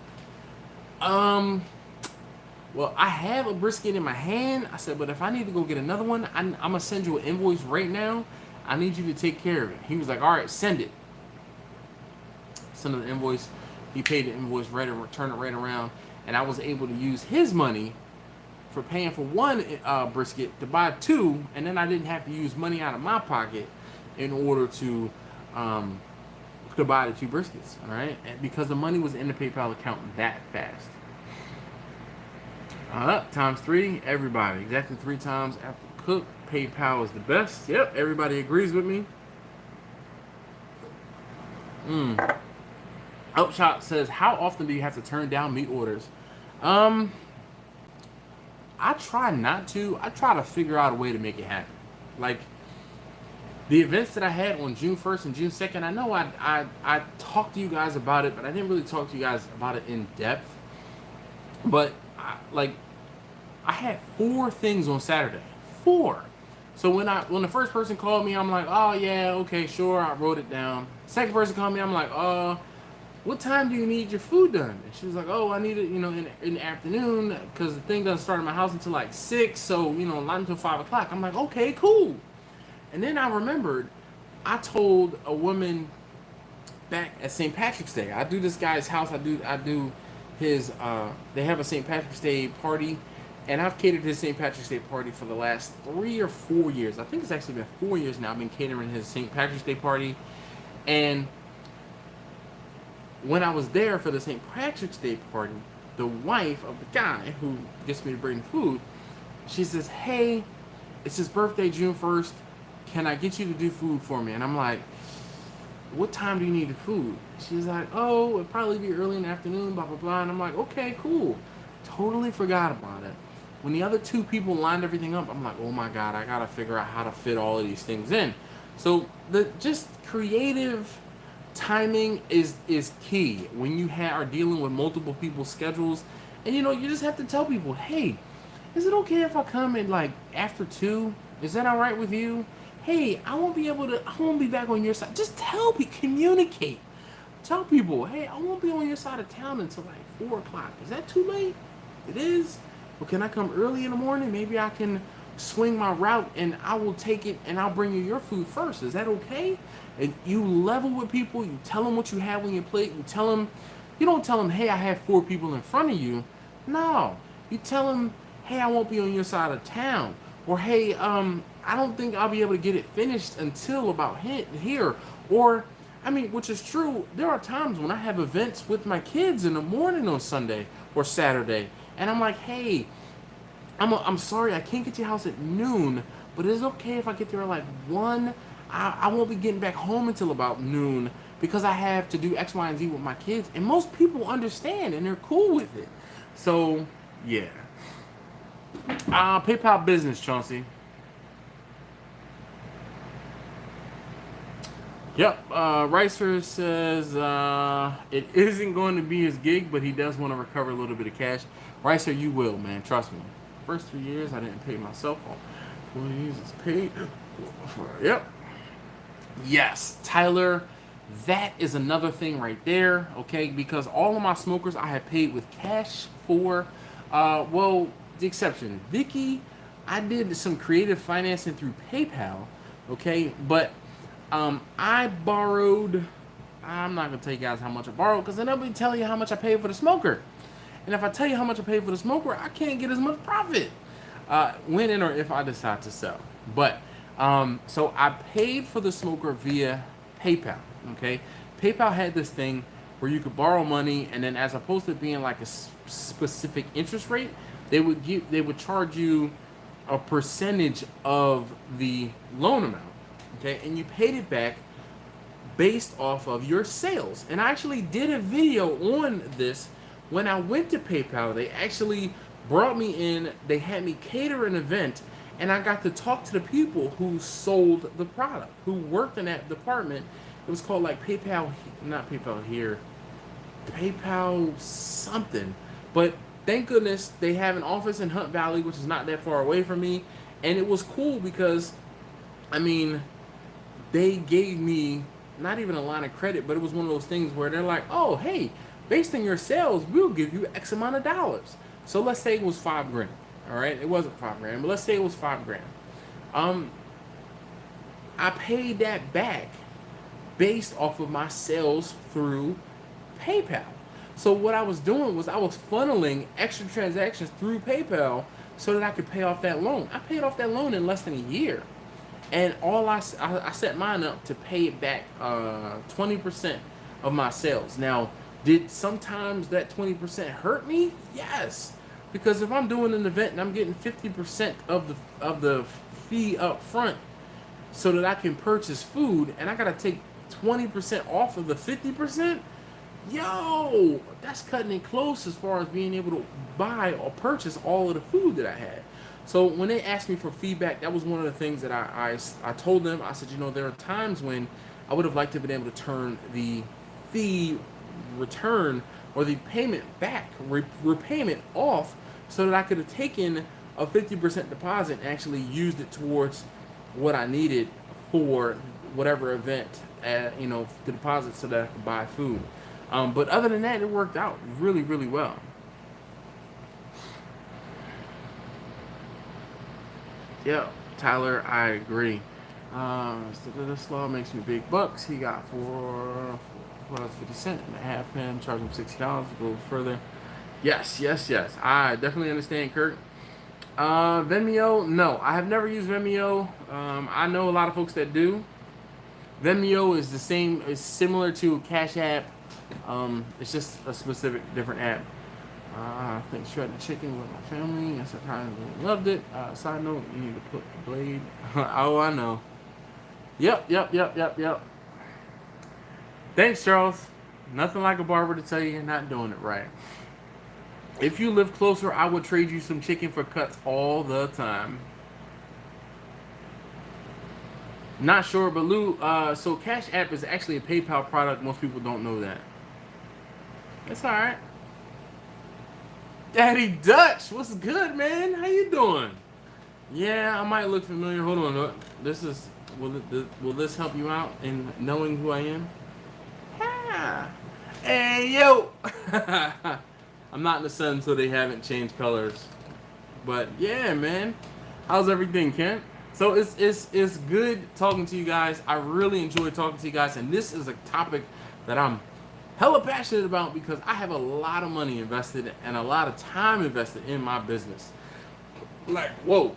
Well, I have a brisket in my hand. I said, "But if I need to go get another one, I'm gonna send you an invoice right now. I need you to take care of it." He was like, "All right, send it." Send him the invoice. He paid the invoice right and returned it right around, and I was able to use his money for paying for one brisket to buy 2, and then I didn't have to use money out of my pocket in order to buy the 2 briskets. All right, and because the money was in the PayPal account that fast. Times 3, everybody. Exactly 3 times after cook. PayPal is the best. Yep, everybody agrees with me. Upshot says, how often do you have to turn down meat orders? I try not to. I try to figure out a way to make it happen. Like, the events that I had on June 1st and June 2nd, I know I talked to you guys about it, but I didn't really talk to you guys about it in depth. But, I had 4 things on Saturday. 4. So when the first person called me, I'm like, "Oh yeah, okay, sure." I wrote it down. Second person called me, I'm like, "What time do you need your food done?" And she was like, "Oh, I need it, in the afternoon, because the thing doesn't start in my house until like 6, so not until 5 o'clock." I'm like, "Okay, cool." And then I remembered, I told a woman back at St. Patrick's Day. I do this guy's house. I do his. They have a St. Patrick's Day party. And I've catered his St. Patrick's Day party for the last 3 or 4 years. I think it's actually been 4 years now. I've been catering his St. Patrick's Day party. And when I was there for the St. Patrick's Day party, the wife of the guy who gets me to bring the food, she says, "Hey, it's his birthday, June 1st. Can I get you to do food for me?" And I'm like, "What time do you need the food?" She's like, "Oh, it'll probably be early in the afternoon, blah, blah, blah." And I'm like, "Okay, cool." Totally forgot about it. When the other 2 people lined everything up, I'm like, "Oh my God, I gotta figure out how to fit all of these things in." So the just creative timing is key when you are dealing with multiple people's schedules. And you just have to tell people, "Hey, is it okay if I come in like after 2? Is that all right with you? Hey, I won't be back on your side." Just tell me, communicate. Tell people, "Hey, I won't be on your side of town until like 4 o'clock. Is that too late?" "It is. Well, can I come early in the morning? Maybe I can swing my route and I will take it and I'll bring you your food first. Is that okay?" And you level with people. You tell them what you have on your plate. You don't tell them, "Hey, I have 4 people in front of you." No. You tell them, hey, I won't be on your side of town, or hey, I don't think I'll be able to get it finished until about here, or I mean, which is true. There are times when I have events with my kids in the morning on Sunday or Saturday, and I'm like, hey, I'm sorry, I can't get to your house at noon, but it's okay if I get there at like 1. I won't be getting back home until about noon because I have to do X, Y, and Z with my kids. And most people understand and they're cool with it. So, yeah. PayPal business, Chauncey. Yep, Ricer says it isn't going to be his gig, but he does want to recover a little bit of cash. Ricer, you will, man. Trust me. First 3 years, I didn't pay myself. Employees is paid. Yep. Yes, Tyler, that is another thing right there, okay? Because all of my smokers I have paid with cash for. Well, the exception, Vicky, I did some creative financing through PayPal, okay? But I borrowed, I'm not going to tell you guys how much I borrowed because then I'll be telling you how much I paid for the smoker. And if I tell you how much I paid for the smoker, I can't get as much profit when and or if I decide to sell. But, so I paid for the smoker via PayPal, okay? PayPal had this thing where you could borrow money, and then as opposed to it being like a specific interest rate, they would charge you a percentage of the loan amount, okay? And you paid it back based off of your sales. And I actually did a video on this. When I went to PayPal, they actually brought me in, they had me cater an event, and I got to talk to the people who sold the product, who worked in that department. It was called like PayPal, not PayPal here, PayPal something. But thank goodness they have an office in Hunt Valley, which is not that far away from me. And it was cool because, I mean, they gave me not even a line of credit, but it was one of those things where they're like, oh, hey, based on your sales, we'll give you X amount of dollars. So let's say it was $5,000. All right, it wasn't $5,000, but let's say it was $5,000. I paid that back based off of my sales through PayPal. So what I was doing was I was funneling extra transactions through PayPal so that I could pay off that loan. I paid off that loan in less than a year. And I set mine up to pay it back 20% of my sales. Now, did sometimes that 20% hurt me? Yes. Because if I'm doing an event and I'm getting 50% of the fee up front so that I can purchase food, and I gotta take 20% off of the 50%, yo, that's cutting it close as far as being able to buy or purchase all of the food that I had. So when they asked me for feedback, that was one of the things that I told them. I said, you know, there are times when I would have liked to have been able to turn the fee return or the payment back, repayment off, so that I could have taken a 50% deposit and actually used it towards what I needed for whatever event, you know, the deposit so that I could buy food. But other than that, it worked out really, really well. Yeah, Tyler, I agree. This law makes me big bucks. He got for $50 and a half pen, charge him $60 to go further. Yes. I definitely understand, Kurt. Venmo, no, I have never used Venmo. I know a lot of folks that do. Venmo is similar to CashApp. It's just a specific different app. I think shredded chicken with my family. I surprisingly loved it. Side note, you need to put the blade. Oh, I know. Yep. Thanks, Charles. Nothing like a barber to tell you you're not doing it right. If you live closer, I would trade you some chicken for cuts all the time. Not sure, but Lou, so CashApp is actually a PayPal product. Most people don't know that. It's all right. Daddy Dutch, what's good, man? How you doing? Yeah, I might look familiar. Hold on, look. Will this help you out in knowing who I am? Ah. Hey, yo! I'm not in the sun, so they haven't changed colors. But yeah, man. How's everything, Kent? So it's good talking to you guys. I really enjoy talking to you guys, and this is a topic that I'm hella passionate about because I have a lot of money invested and a lot of time invested in my business. Like, whoa.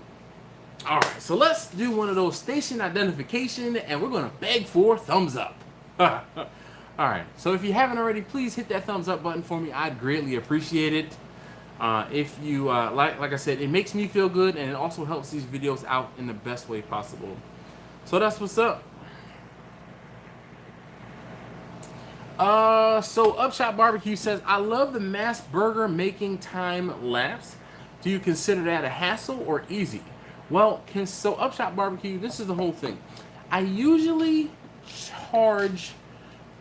All right, so let's do one of those station identification, and we're gonna beg for thumbs up. All right, so if you haven't already, please hit that thumbs up button for me. I'd greatly appreciate it. If you like I said, it makes me feel good, and it also helps these videos out in the best way possible. So that's what's up. So Upshot Barbecue says, I love the mass burger making time lapse. Do you consider that a hassle or easy? Well, so Upshot Barbecue, this is the whole thing. I usually charge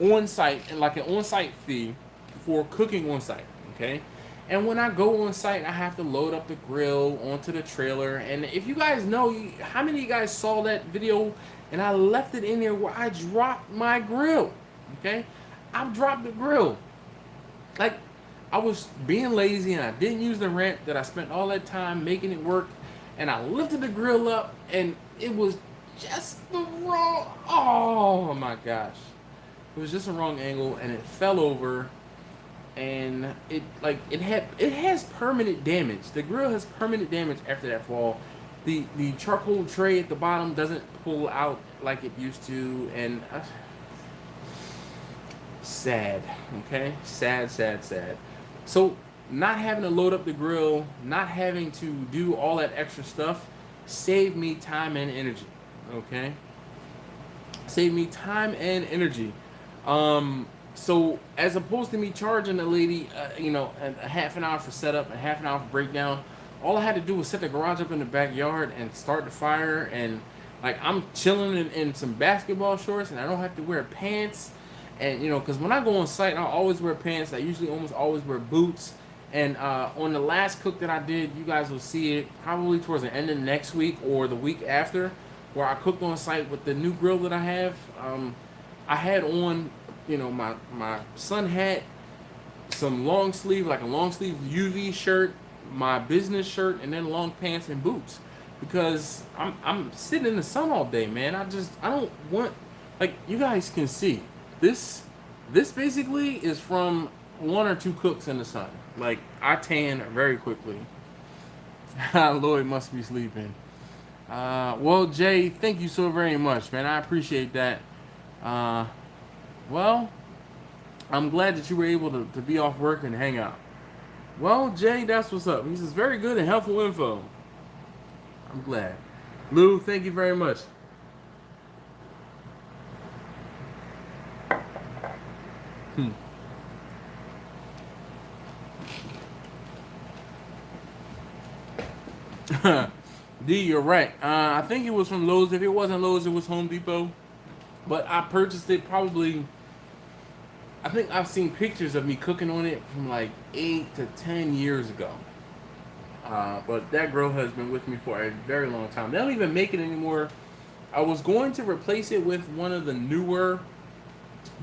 on site, like an on site fee for cooking on site, okay? And when I go on site, I have to load up the grill onto the trailer. And if you guys know, how many of you guys saw that video and I left it in there where I dropped my grill, okay? I dropped the grill. Like, I was being lazy and I didn't use the ramp that I spent all that time making it work. And I lifted the grill up and it was just the wrong, oh my gosh. It was just the wrong angle and it fell over. And it has permanent damage. The grill has permanent damage after that fall. The charcoal tray at the bottom doesn't pull out like it used to, and sad. Okay, sad. So not having to load up the grill, not having to do all that extra stuff, saved me time and energy. Okay, saved me time and energy. So as opposed to me charging the lady, a half an hour for setup, a half an hour for breakdown, all I had to do was set the garage up in the backyard and start the fire. And like, I'm chilling in some basketball shorts and I don't have to wear pants. And because when I go on site, I always wear pants. I usually almost always wear boots. And on the last cook that I did, you guys will see it probably towards the end of next week or the week after, where I cooked on site with the new grill that I have. I had on, my sun hat, some long sleeve, like a long sleeve UV shirt, my business shirt, and then long pants and boots, because I'm sitting in the sun all day, man. I don't want, like, you guys can see this basically is from 1 or 2 cooks in the sun. Like, I tan very quickly. Lloyd must be sleeping. Well, Jay, thank you so very much, man. I appreciate that. Well, I'm glad that you were able to be off work and hang out. Well, Jay, that's what's up. He says, very good and helpful info. I'm glad. Lou, thank you very much. D, you're right. I think it was from Lowe's. If it wasn't Lowe's, it was Home Depot. But I purchased it probably, I think I've seen pictures of me cooking on it from like 8 to 10 years ago. But that grill has been with me for a very long time. They don't even make it anymore. I was going to replace it with one of the newer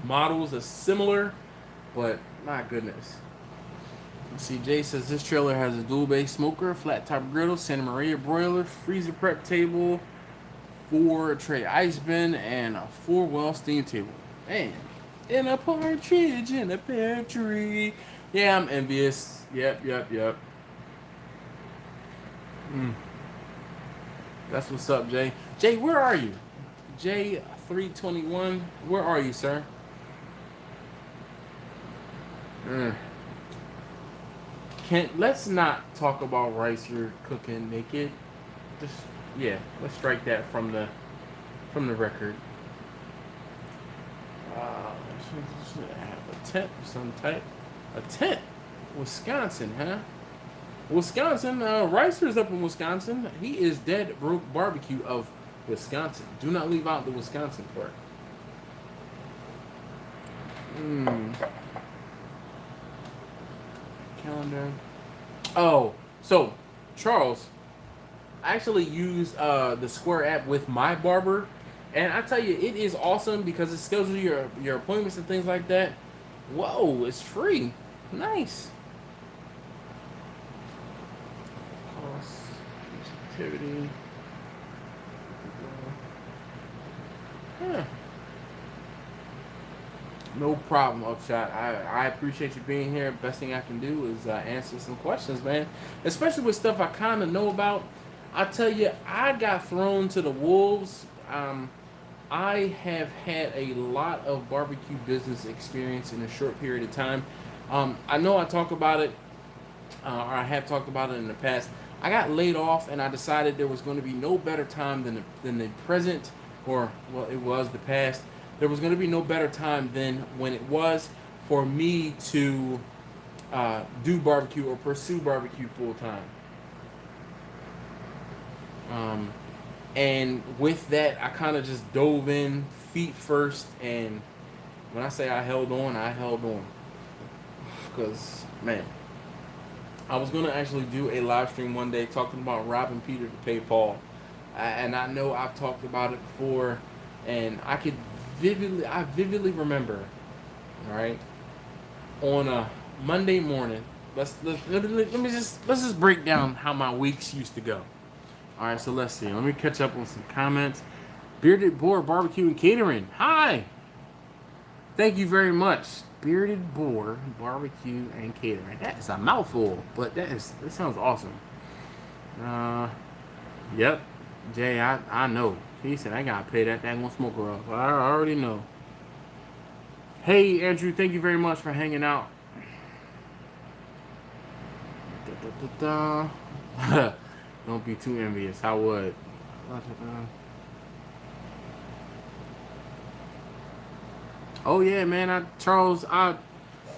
models that's similar, but my goodness. See, Jay says this trailer has a dual base smoker, flat top griddle, Santa Maria broiler, freezer prep table, 4 tray ice bin, and a 4-well steam table. Man, and a partridge in a pear tree. Yeah, I'm envious. Yep. That's what's up, Jay. Jay, where are you? J321, where are you, sir? Let's not talk about rice you're cooking naked. Let's strike that from the record. Have a tent of some type. A tent, Wisconsin, huh? Wisconsin, Ricer's up in Wisconsin. He is Dead Broke Barbecue of Wisconsin. Do not leave out the Wisconsin part. Calendar. Oh, so Charles, I actually used the Square app with my barber, and I tell you, it is awesome because it schedules your appointments and things like that. Whoa, it's free. Nice. Cost, activity. Huh. No problem, Upshot. I appreciate you being here. Best thing I can do is answer some questions, man. Especially with stuff I kind of know about. I tell you, I got thrown to the wolves. I have had a lot of barbecue business experience in a short period of time. I know I talk about it, or I have talked about it in the past. I got laid off, and I decided there was going to be no better time than the present, or well, it was the past. There was going to be no better time than when it was for me to do barbecue or pursue barbecue full time. Um, and with that, I kind of just dove in feet first, and when I say I held on, because man, I was gonna actually do a live stream one day talking about robbing Peter to pay Paul, and I know I've talked about it before, and I vividly remember, all right, on a Monday morning. Let's just break down how my weeks used to go. All right, so let's see. Let me catch up on some comments. Bearded Boar Barbecue and Catering. Hi. Thank you very much. Bearded Boar Barbecue and Catering. That is a mouthful, but that sounds awesome. Yep. Jay, I know. He said I gotta pay that dang smoker up. I already know. Hey Andrew, thank you very much for hanging out. Don't be too envious. I would. Oh yeah, man. Charles,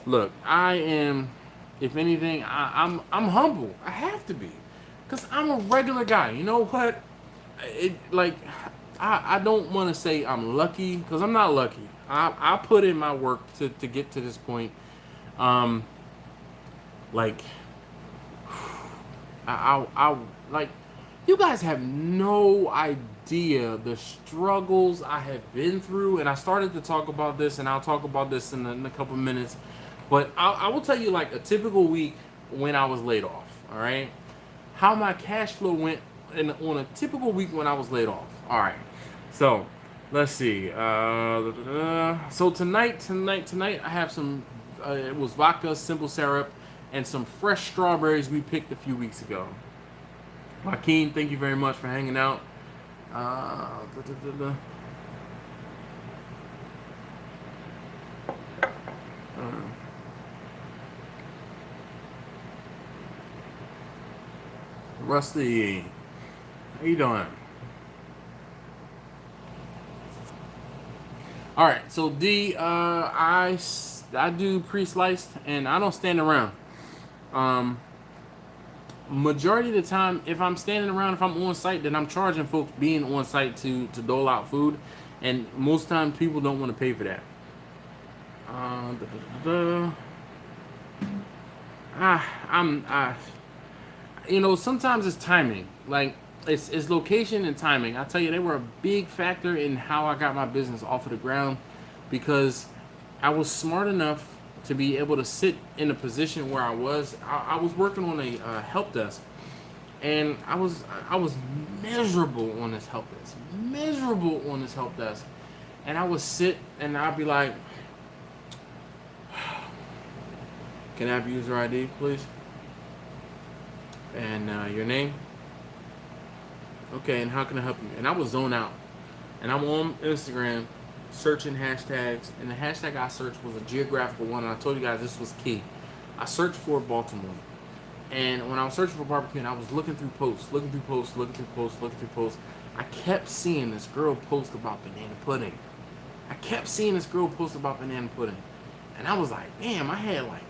look. I am, if anything, I'm humble. I have to be, cause I'm a regular guy. You know what? I don't want to say I'm lucky, cause I'm not lucky. I put in my work to get to this point. Um, like I like, you guys have no idea the struggles I have been through, and I started to talk about this, and I'll talk about this in a couple minutes. But I will tell you, like, a typical week when I was laid off. All right, how my cash flow went on a typical week when I was laid off. All right, so let's see. So tonight, I have some. It was vodka, simple syrup, and some fresh strawberries we picked a few weeks ago. Joaquin, thank you very much for hanging out. Uh, Rusty, how you doing? All right, so I do pre-sliced, and I don't stand around. Um, Majority of the time, if I'm standing around, if I'm on site, then I'm charging folks being on site to dole out food, and most times people don't want to pay for that. Uh, da, da, da, da. Sometimes it's timing. Like, it's location and timing. I tell you, they were a big factor in how I got my business off of the ground, because I was smart enough to be able to sit in a position where I was working on a help desk, and I was miserable on this help desk, and I would sit and I'd be like, can I have user ID, please? And your name? Okay, and how can I help you? And I would zone out. And I'm on Instagram searching hashtags, and the hashtag I searched was a geographical one, and I told you guys this was key. I searched for Baltimore. And when I was searching for barbecue, and I was looking through posts, I kept seeing this girl post about banana pudding. And I was like, damn, I had like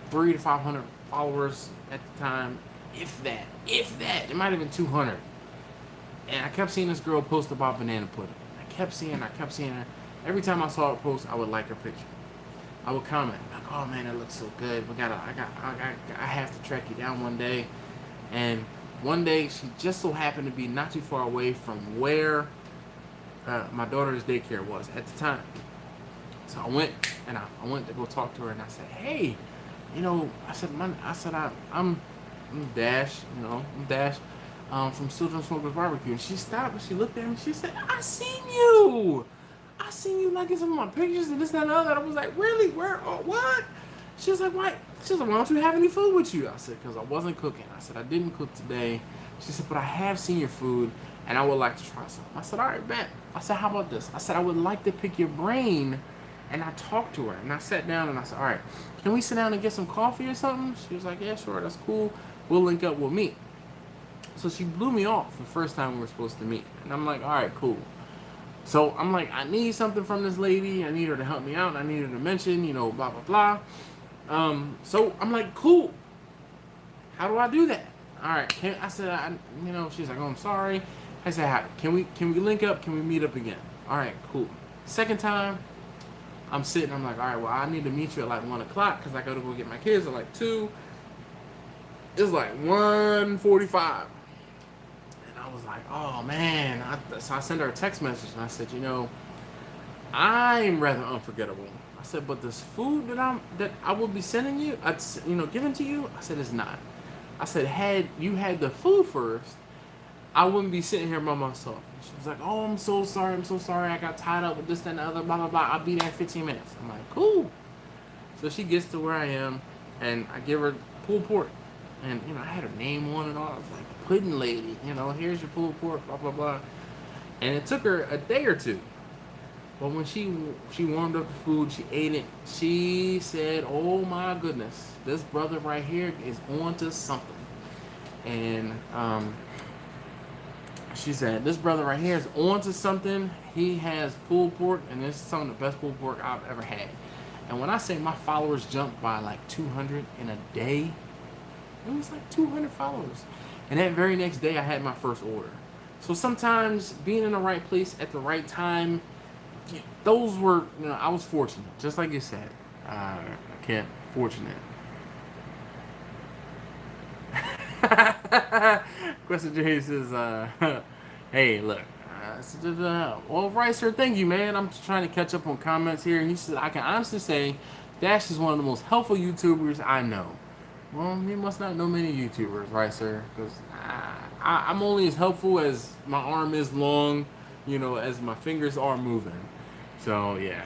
300 to 500 followers at the time, if that. It might have been 200. And I kept seeing this girl post about banana pudding. I kept seeing her. Every time I saw her post, I would like her picture. I would comment, like, oh man, that looks so good. I have to track you down one day. And one day, she just so happened to be not too far away from where my daughter's daycare was at the time. So I went to go talk to her, and I said, hey, I'm Dash, I'm Dash from Children's Smokers Barbecue. And she stopped and she looked at me. She said, I seen you seen you liking some of my pictures and this, that, and the other. I was like, really? Where? Oh, what? She was like, why? She was like, why don't you have any food with you? I said, because I wasn't cooking. I said, I didn't cook today. She said, but I have seen your food, and I would like to try some. I said, all right, bet. I said, how about this? I said, I would like to pick your brain. And I talked to her, and I sat down, and I said, all right, can we sit down and get some coffee or something? She was like, yeah, sure, that's cool. We'll link up, we'll meet. So she blew me off the first time we were supposed to meet. And I'm like, all right, cool. So I'm like, I need something from this lady. I need her to help me out. I need her to mention, you know, blah, blah, blah. So I'm like, cool. How do I do that? All right. I said, you know, she's like, oh, I'm sorry. I said, hi, can we link up? Can we meet up again? All right, cool. Second time, I'm sitting. I'm like, all right, well, I need to meet you at like 1 o'clock because I got to go get my kids at like 2. It's like 1:45. I was like, oh man. So I sent her a text message and I said, you know, I'm rather unforgettable. I said, but this food that I will be sending you, giving to you, I said, it's not. I said, had you had the food first, I wouldn't be sitting here by myself. She was like, oh, I'm so sorry. I got tied up with this, that, and the other, blah, blah, blah. I'll be there in 15 minutes. I'm like, cool. So she gets to where I am and I give her pulled pork. And, you know, I had her name on it all. I was like, pudding lady, you know, here's your pulled pork, blah, blah, blah. And it took her a day or two. But when she warmed up the food, she ate it, she said, oh my goodness, this brother right here is on to something. And she said, this brother right here is on to something. He has pulled pork, and this is some of the best pulled pork I've ever had. And when I say my followers jumped by like 200 in a day, it was like 200 followers. And that very next day, I had my first order. So sometimes being in the right place at the right time, those were, you know, I was fortunate. Just like you said. I can't, fortunate. Question J says, hey, look. Well, right, sir, thank you, man. I'm just trying to catch up on comments here. He said, I can honestly say Dash is one of the most helpful YouTubers I know. Well, he must not know many YouTubers, right, sir? Because I'm only as helpful as my arm is long, you know, as my fingers are moving. So, yeah.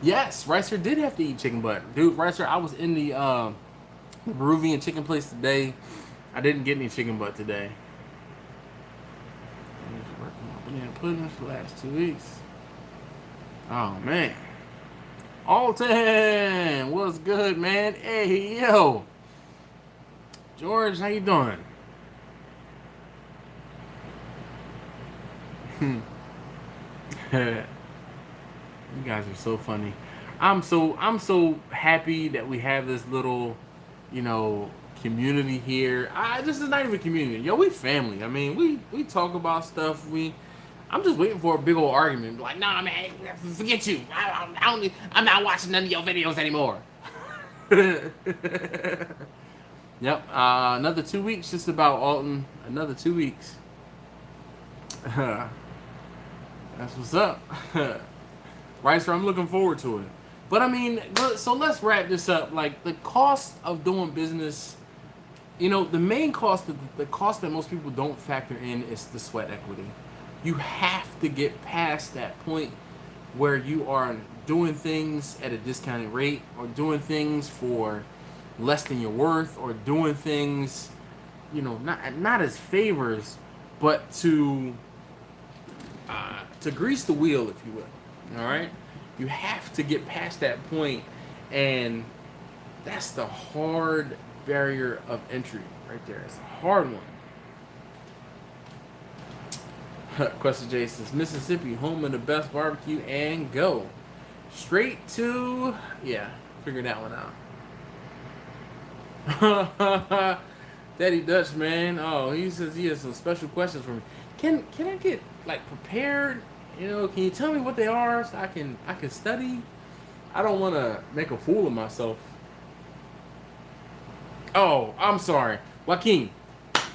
Yes, Ricer did have to eat chicken butt. Dude, Ricer, I was in the Peruvian chicken place today. I didn't get any chicken butt today. Banana pudding for the last 2 weeks. Oh man. Alton, what's good, man? Hey, yo. George, how you doing? You guys are so funny. I'm so happy that we have this little, you know, community here. This is not even a community. Yo, we family. I mean, we talk about stuff. I'm just waiting for a big old argument. Like, nah, man, forget you. I'm not watching none of your videos anymore. Yep. Another 2 weeks, just about, Alton. Another 2 weeks. That's what's up. Right, sir? I'm looking forward to it. But I mean, so let's wrap this up. Like, the cost of doing business, you know, the main cost, the cost that most people don't factor in is the sweat equity. You have to get past that point where you are doing things at a discounted rate, or doing things for less than your worth, or doing things, you know, not as favors, but to grease the wheel, if you will. All right, you have to get past that point, and that's the hard barrier of entry right there. It's a hard one. Question J says, Mississippi, home of the best barbecue, and go straight to, yeah, figure that one out. Daddy Dutch, man. Oh, he says he has some special questions for me. Can I get like prepared? You know, can you tell me what they are so I can study? I don't want to make a fool of myself. Oh, I'm sorry, Joaquin.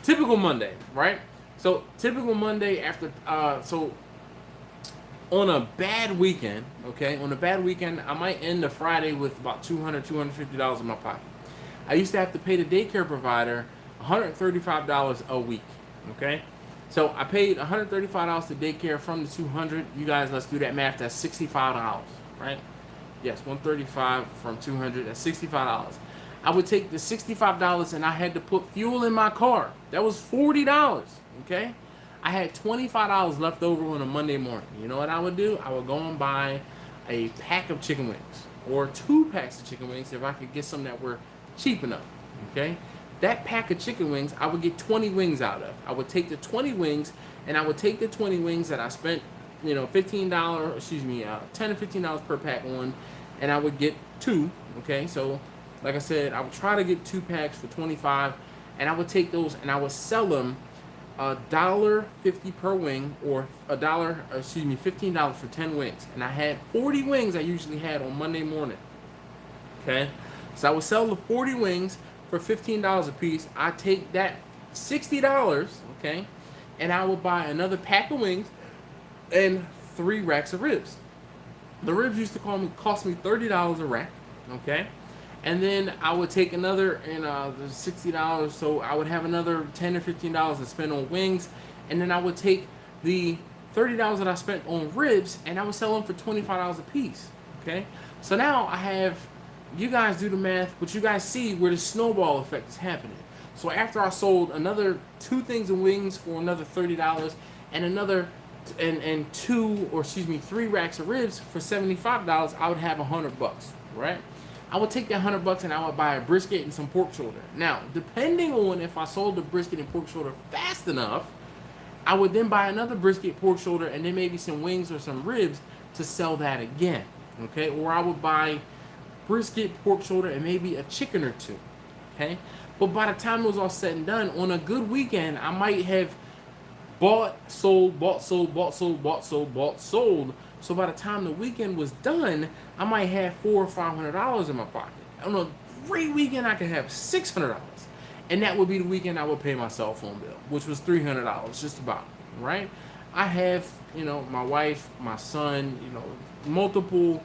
Typical Monday, right? So typical Monday after, so on a bad weekend, okay, on a bad weekend, I might end the Friday with about $200, $250 in my pocket. I used to have to pay the daycare provider $135 a week. Okay, so I paid $135 to daycare from the 200. You guys, let's do that math. That's $65, right? Yes, 135 from 200. That's $65. I would take the $65 and I had to put fuel in my car. That was $40. Okay, I had $25 left over on a Monday morning. You know what I would do? I would go and buy a pack of chicken wings or 2 packs of chicken wings if I could get some that were cheap enough. Okay, that pack of chicken wings, I would get 20 wings out of. I would take the 20 wings and I would take the 20 wings that I spent, you know, $15, $10 or $15 per pack on, and I would get 2. Okay, so like I said, I would try to get 2 packs for 25, and I would take those and I would sell them $1.50 per wing, or $15 for 10 wings. And I had 40 wings I usually had on Monday morning. Okay, so I would sell the 40 wings for $15 a piece. I take that $60, okay, and I would buy another pack of wings and 3 racks of ribs. The ribs used to cost me $30 a rack, okay, and then I would take another the $60, so I would have another $10 or $15 to spend on wings, and then I would take the $30 that I spent on ribs and I would sell them for $25 a piece. Okay, so now I have, you guys do the math, but you guys see where the snowball effect is happening. So after I sold another 2 things of wings for another $30 and another and 3 racks of ribs for $75, I would have $100, right? I would take that $100 and I would buy a brisket and some pork shoulder. Now, depending on if I sold the brisket and pork shoulder fast enough, I would then buy another brisket, pork shoulder, and then maybe some wings or some ribs to sell that again. Okay, or I would buy brisket, pork shoulder, and maybe a chicken or 2. Okay, but by the time it was all said and done, on a good weekend, I might have bought, sold, bought, sold, bought, sold, bought, sold, bought, sold. So by the time the weekend was done, I might have $400 or $500 in my pocket. On a great weekend, I could have $600, and that would be the weekend I would pay my cell phone bill, which was $300, just about, right? I have, you know, my wife, my son, you know, multiple.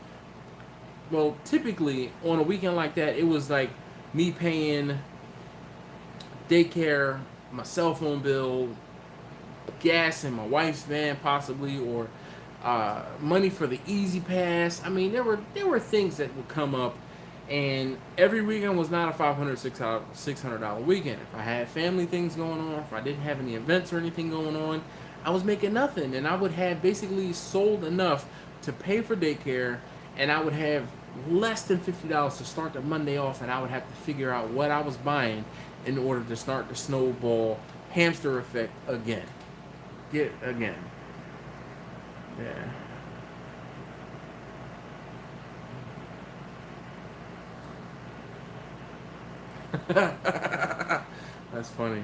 Well, typically on a weekend like that, it was like me paying daycare, my cell phone bill, gas in my wife's van possibly, or money for the Easy Pass. I mean, there were things that would come up, and every weekend was not a $500, $600 weekend. If I had family things going on, if I didn't have any events or anything going on, I was making nothing, and I would have basically sold enough to pay for daycare, and I would have less than $50 to start the Monday off, and I would have to figure out what I was buying in order to start the snowball hamster effect again. Yeah. That's funny.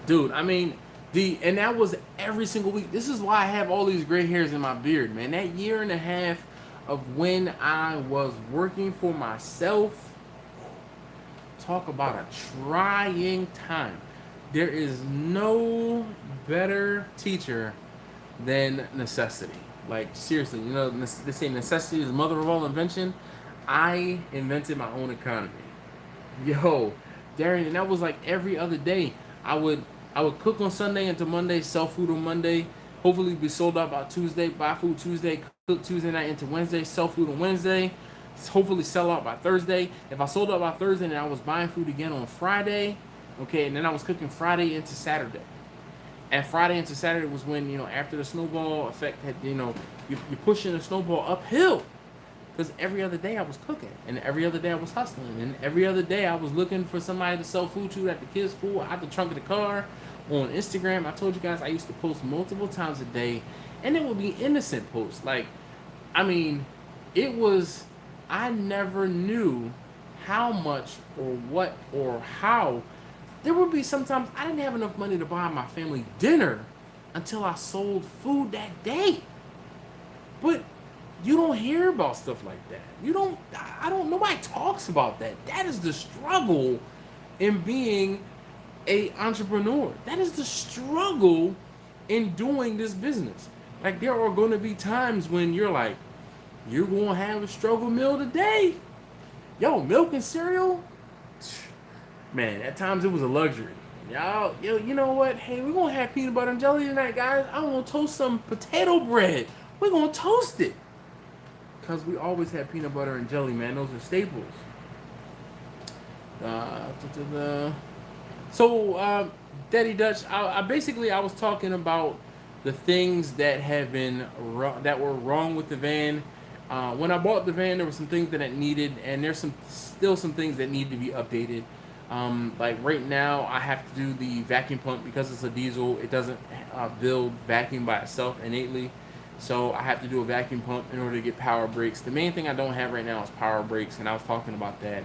Dude, I mean, and that was every single week. This is why I have all these gray hairs in my beard, man. That year and a half of when I was working for myself, talk about a trying time. There is no better teacher than necessity. Like, seriously, you know, they say necessity is the mother of all invention. I invented my own economy. Yo, Darian, and that was like every other day. I would cook on Sunday into Monday, sell food on Monday, hopefully be sold out by Tuesday, buy food Tuesday, cook Tuesday night into Wednesday, sell food on Wednesday, hopefully sell out by Thursday. If I sold out by Thursday, then I was buying food again on Friday, okay, and then I was cooking Friday into Saturday. And Friday into Saturday was when, you know, after the snowball effect had, you know, you're pushing the snowball uphill. Because every other day I was cooking, and every other day I was hustling, and every other day I was looking for somebody to sell food to at the kids' school, out the trunk of the car, on Instagram. I told you guys I used to post multiple times a day, and it would be innocent posts. Like, I mean, it was, I never knew how much or what or how. There would be sometimes I didn't have enough money to buy my family dinner until I sold food that day. But you don't hear about stuff like that. Nobody talks about that. That is the struggle in being a entrepreneur. That is the struggle in doing this business. Like, there are going to be times when you're like, you're going to have a struggle meal today. Yo, milk and cereal? Man, at times it was a luxury. Y'all, yo, you know what? Hey, we're gonna have peanut butter and jelly tonight, guys. I'm gonna toast some potato bread. We're gonna toast it. Because we always have peanut butter and jelly, man. Those are staples. So, Daddy Dutch, I basically I was talking about the things that have been that were wrong with the van. When I bought the van, there were some things that it needed, and there's still some things that need to be updated. Like right now, I have to do the vacuum pump because it's a diesel. It doesn't build vacuum by itself innately, so I have to do a vacuum pump in order to get power brakes. The main thing I don't have right now is power brakes, and I was talking about that.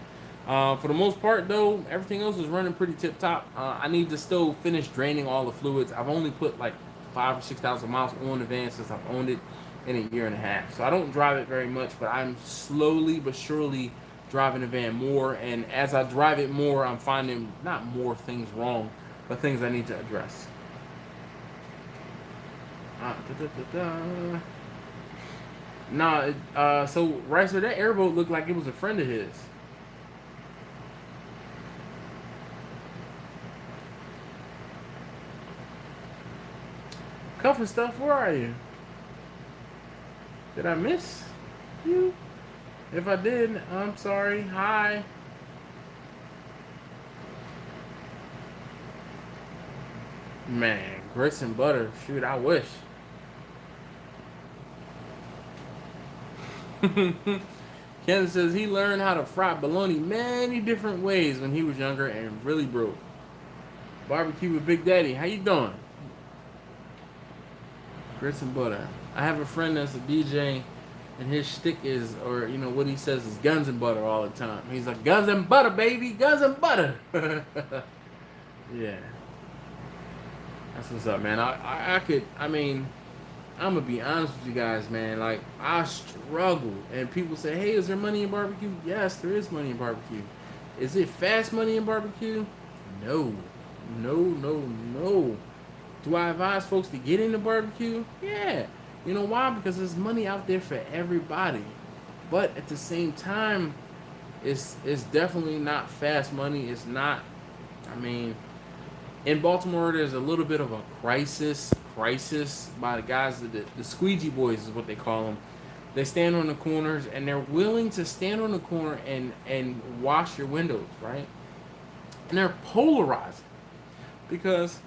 For the most part, though, everything else is running pretty tip top. I need to still finish draining all the fluids. I've only put like 5,000 or 6,000 miles on the van since I've owned it in a year and a half. So I don't drive it very much, but I'm slowly but surely driving the van more. And as I drive it more, I'm finding not more things wrong, but things I need to address. So Ricer, that airboat looked like it was a friend of his. Cuff and stuff, where are you? Did I miss you? If I did, I'm sorry. Hi. Man, grits and butter. Shoot, I wish. Ken says he learned how to fry bologna many different ways when he was younger and really broke. Barbecue with Big Daddy. How you doing? Grits and butter. I have a friend that's a DJ, and his shtick is, or you know what he says is guns and butter all the time. He's like, guns and butter, baby, guns and butter. Yeah, that's what's up, man. I'm gonna be honest with you guys, man. Like, I struggle, and people say, hey, is there money in barbecue? Yes, there is money in barbecue. Is it fast money in barbecue? No, no. Do I advise folks to get into barbecue? Yeah. You know why? Because there's money out there for everybody. But at the same time, it's definitely not fast money. It's not, in Baltimore, there's a little bit of a crisis by the guys, the squeegee boys is what they call them. They stand on the corners, and they're willing to stand on the corner and wash your windows, right? And they're polarizing. Because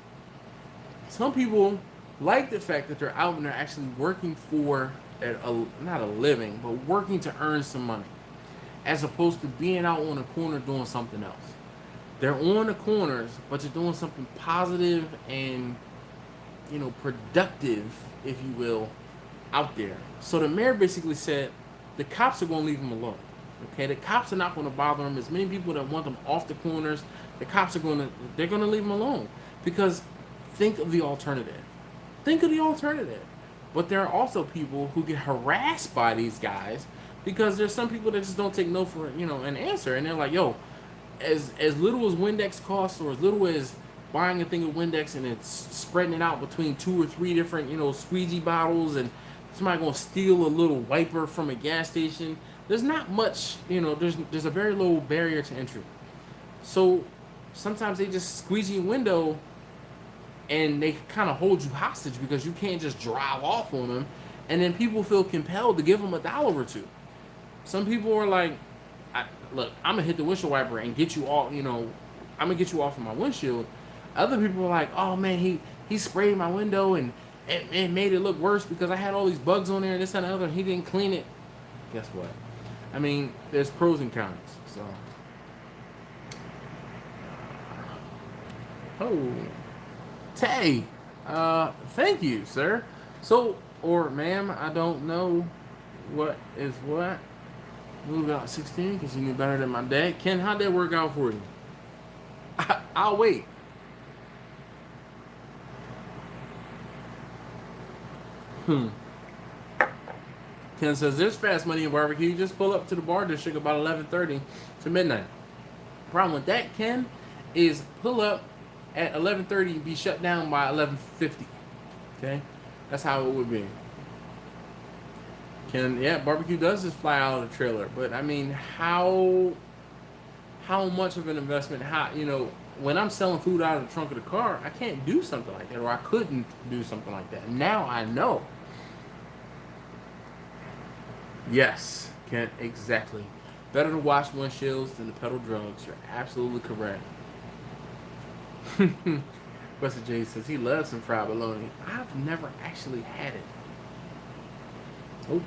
some people like the fact that they're out and they're actually working for not a living, but working to earn some money, as opposed to being out on the corner doing something else. They're on the corners, but they're doing something positive and, productive, if you will, out there. So the mayor basically said the cops are going to leave them alone. Okay, the cops are not going to bother them. As many people that want them off the corners, the cops are going to leave them alone, because think of the alternative. But there are also people who get harassed by these guys because there's some people that just don't take no for an answer, and they're like, yo, as little as Windex costs, or as little as buying a thing of Windex and it's spreading it out between 2 or 3 different squeegee bottles, and somebody gonna steal a little wiper from a gas station. There's not much, there's a very low barrier to entry. So sometimes they just squeegee a window and they kind of hold you hostage because you can't just drive off on them, and then people feel compelled to give them $1 or $2. Some people are like, look, I'm gonna hit the windshield wiper and get you all, I'm gonna get you off of my windshield. Other people are like, oh man, he sprayed my window and it made it look worse because I had all these bugs on there and this and the other, and he didn't clean it. Guess what? There's pros and cons. So, Tay, thank you, sir. So, or ma'am, I don't know what is what. Move out 16 because you knew better than my dad. Ken, how'd that work out for you? I'll wait. Ken says, there's fast money in barbecue. You just pull up to the bar district about 11:30 to midnight. Problem with that, Ken, is pull up at 11:30 and be shut down by 11:50. Okay? That's how it would be. Yeah, barbecue does just fly out of the trailer, but I mean, how much of an investment? How, when I'm selling food out of the trunk of the car, I can't do something like that, or I couldn't do something like that. Now I know. Yes, Kent, exactly. Better to wash windshields than to peddle drugs. You're absolutely correct. Buster J says he loves some fried bologna. I've never actually had it. Oh.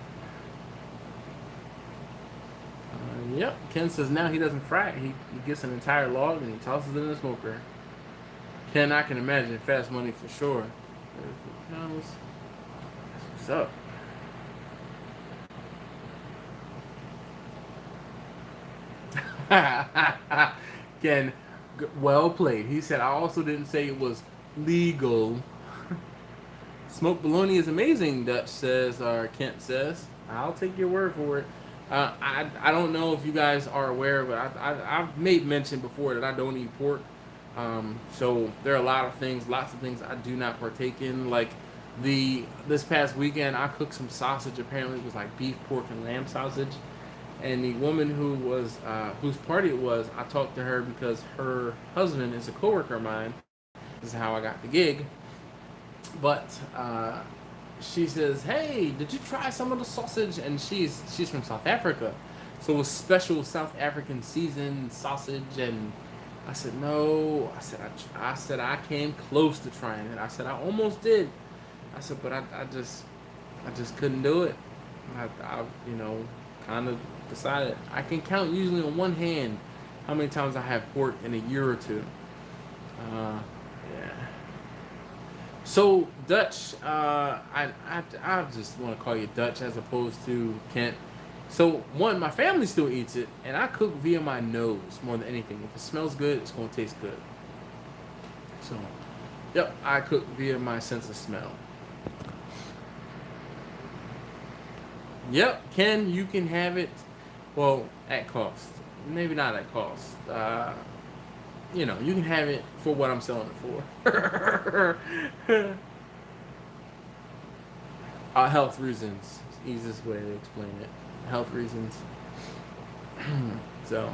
Yep. Ken says now he doesn't fry it. He gets an entire log and he tosses it in the smoker. Ken, I can imagine. Fast money for sure. That's what's up. Ken, well played. He said, I also didn't say it was legal. Smoked bologna is amazing, Dutch says, or Kent says. I'll take your word for it. I don't know if you guys are aware, but I've made mention before that I don't eat pork. So there are lots of things I do not partake in. Like this past weekend, I cooked some sausage. Apparently, it was like beef, pork, and lamb sausage. And the woman who was whose party it was, I talked to her because her husband is a coworker of mine. This is how I got the gig. But she says, "Hey, did you try some of the sausage?" And she's from South Africa, so it was special South African seasoned sausage. And I said, "No." I said I came close to trying it. I said I almost did. I said, but I just couldn't do it. I kind of decided I can count usually on one hand how many times I have pork in a year or two. Yeah. So Dutch, I just want to call you Dutch as opposed to Kent. So one, my family still eats it, and I cook via my nose more than anything. If it smells good, it's gonna taste good. So, yep, I cook via my sense of smell. Yep, Ken, you can have it. Well, at cost. Maybe not at cost. You can have it for what I'm selling it for. Health reasons. Easiest way to explain it. Health reasons. So,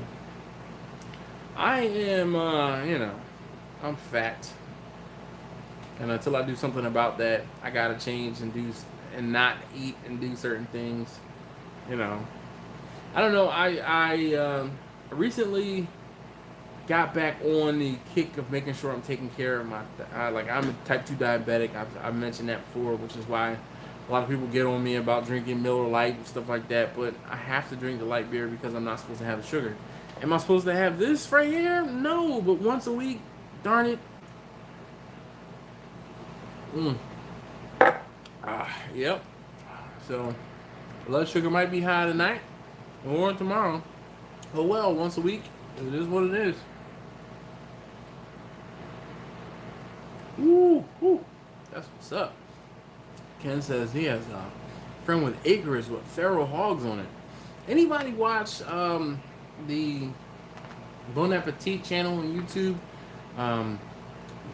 I am, I'm fat. And until I do something about that, I gotta change and not eat and do certain things. I don't know. I recently got back on the kick of making sure I'm taking care of my I'm a type 2 diabetic. I've mentioned that before, which is why a lot of people get on me about drinking Miller Lite and stuff like that. But I have to drink the light beer because I'm not supposed to have the sugar. Am I supposed to have this right here? No, but once a week, darn it. Yep. So blood sugar might be high tonight or tomorrow. Oh well, once a week, it is what it is. Woo, that's what's up. Ken says he has a friend with acreage with feral hogs on it. Anybody watch the Bon Appetit channel on YouTube?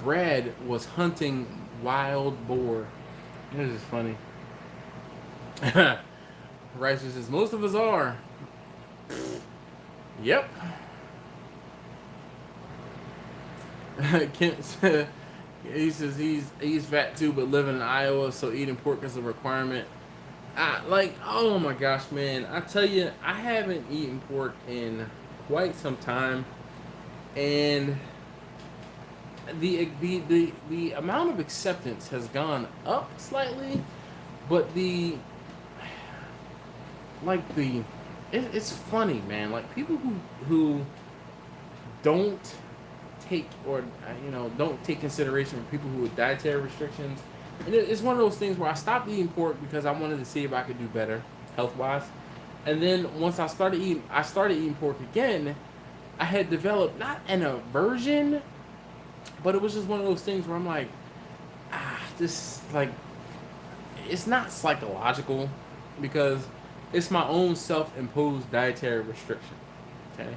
Brad was hunting wild boar. This is funny. Rice says most of us are. Yep. Kent said, he says he's fat too, but living in Iowa, so eating pork is a requirement. Oh my gosh, man! I tell you, I haven't eaten pork in quite some time, and the amount of acceptance has gone up slightly, but it's funny, man. Like people who don't take don't take consideration for people who with dietary restrictions. And it's one of those things where I stopped eating pork because I wanted to see if I could do better health wise. And then once I started eating pork again, I had developed not an aversion, but it was just one of those things where I'm like, it's not psychological because it's my own self-imposed dietary restriction. Okay.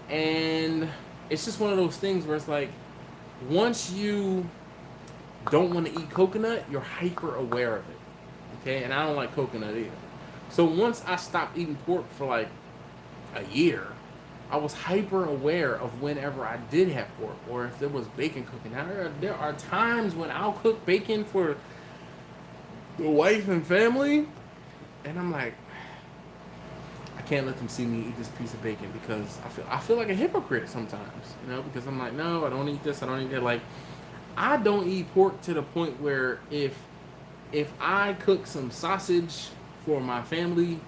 And it's just one of those things where it's like, once you don't want to eat coconut, you're hyper aware of it. Okay, and I don't like coconut either. So once I stopped eating pork for like a year, I was hyper aware of whenever I did have pork or if there was bacon cooking. Now, there are times when I'll cook bacon for the wife and family, and I'm like, I can't let them see me eat this piece of bacon because I feel like a hypocrite sometimes, you know, because I'm like, no, I don't eat this, I don't eat that. Like, I don't eat pork to the point where if I cook some sausage for my family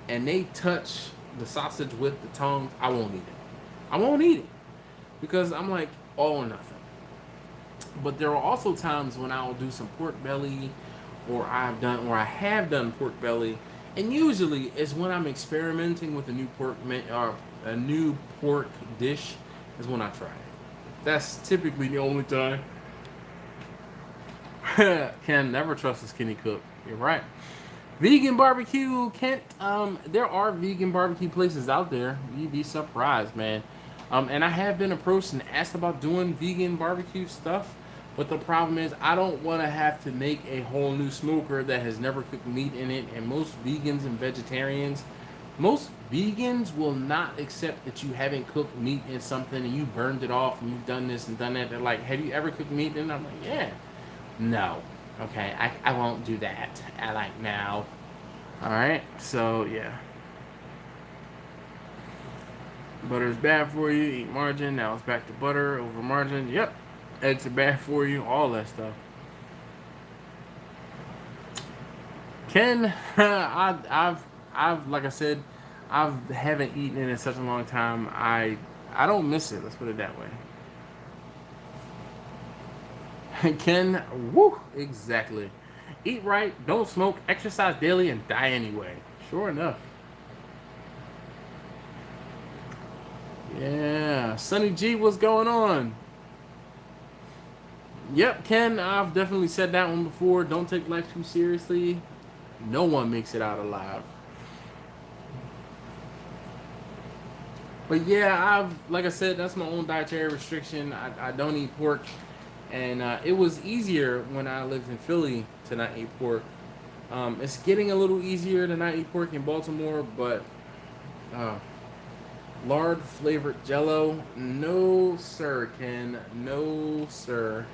and they touch the sausage with the tongs, I won't eat it. I won't eat it because I'm like all or nothing. But there are also times when I'll do some pork belly, or I have done pork belly, and usually it's when I'm experimenting with a new or a new pork dish is when I try it. That's typically the only time. Can never trust a skinny cook. You're right. Vegan barbecue, Kent. There are vegan barbecue places out there. You'd be surprised, man. And I have been approached and asked about doing vegan barbecue stuff, but the problem is I don't want to have to make a whole new smoker that has never cooked meat in it. And most vegans will not accept that you haven't cooked meat in something and you burned it off and you've done this and done that. They're like, have you ever cooked meat? And I'm like, yeah. No. Okay, I won't do that. I like now. Alright, so yeah. Butter's bad for you. Eat margarine. Now it's back to butter over margarine. Yep. Eggs are bad for you. All that stuff. Ken, I've like I said, I haven't eaten it in such a long time. I don't miss it. Let's put it that way. Ken, woo, exactly. Eat right, don't smoke, exercise daily, and die anyway. Sure enough. Yeah, Sonny G, what's going on? Yep, Ken, I've definitely said that one before. Don't take life too seriously. No one makes it out alive. But yeah, like I said, that's my own dietary restriction. I don't eat pork. And it was easier when I lived in Philly to not eat pork. It's getting a little easier to not eat pork in Baltimore, but lard flavored Jello, no sir, Ken, no sir.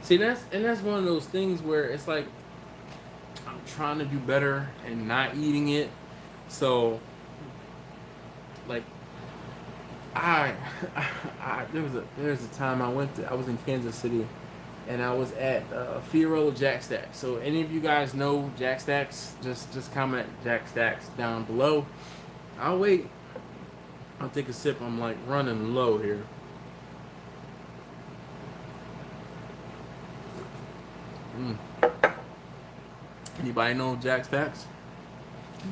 See, that's one of those things where it's like I'm trying to do better and not eating it. So, like, there was a time I was in Kansas City, and I was at Fiorello Jack Stacks. So any of you guys know Jack Stacks, just comment Jack Stacks down below. I'll wait. I'll take a sip. I'm like running low here. Anybody know Jack Stacks?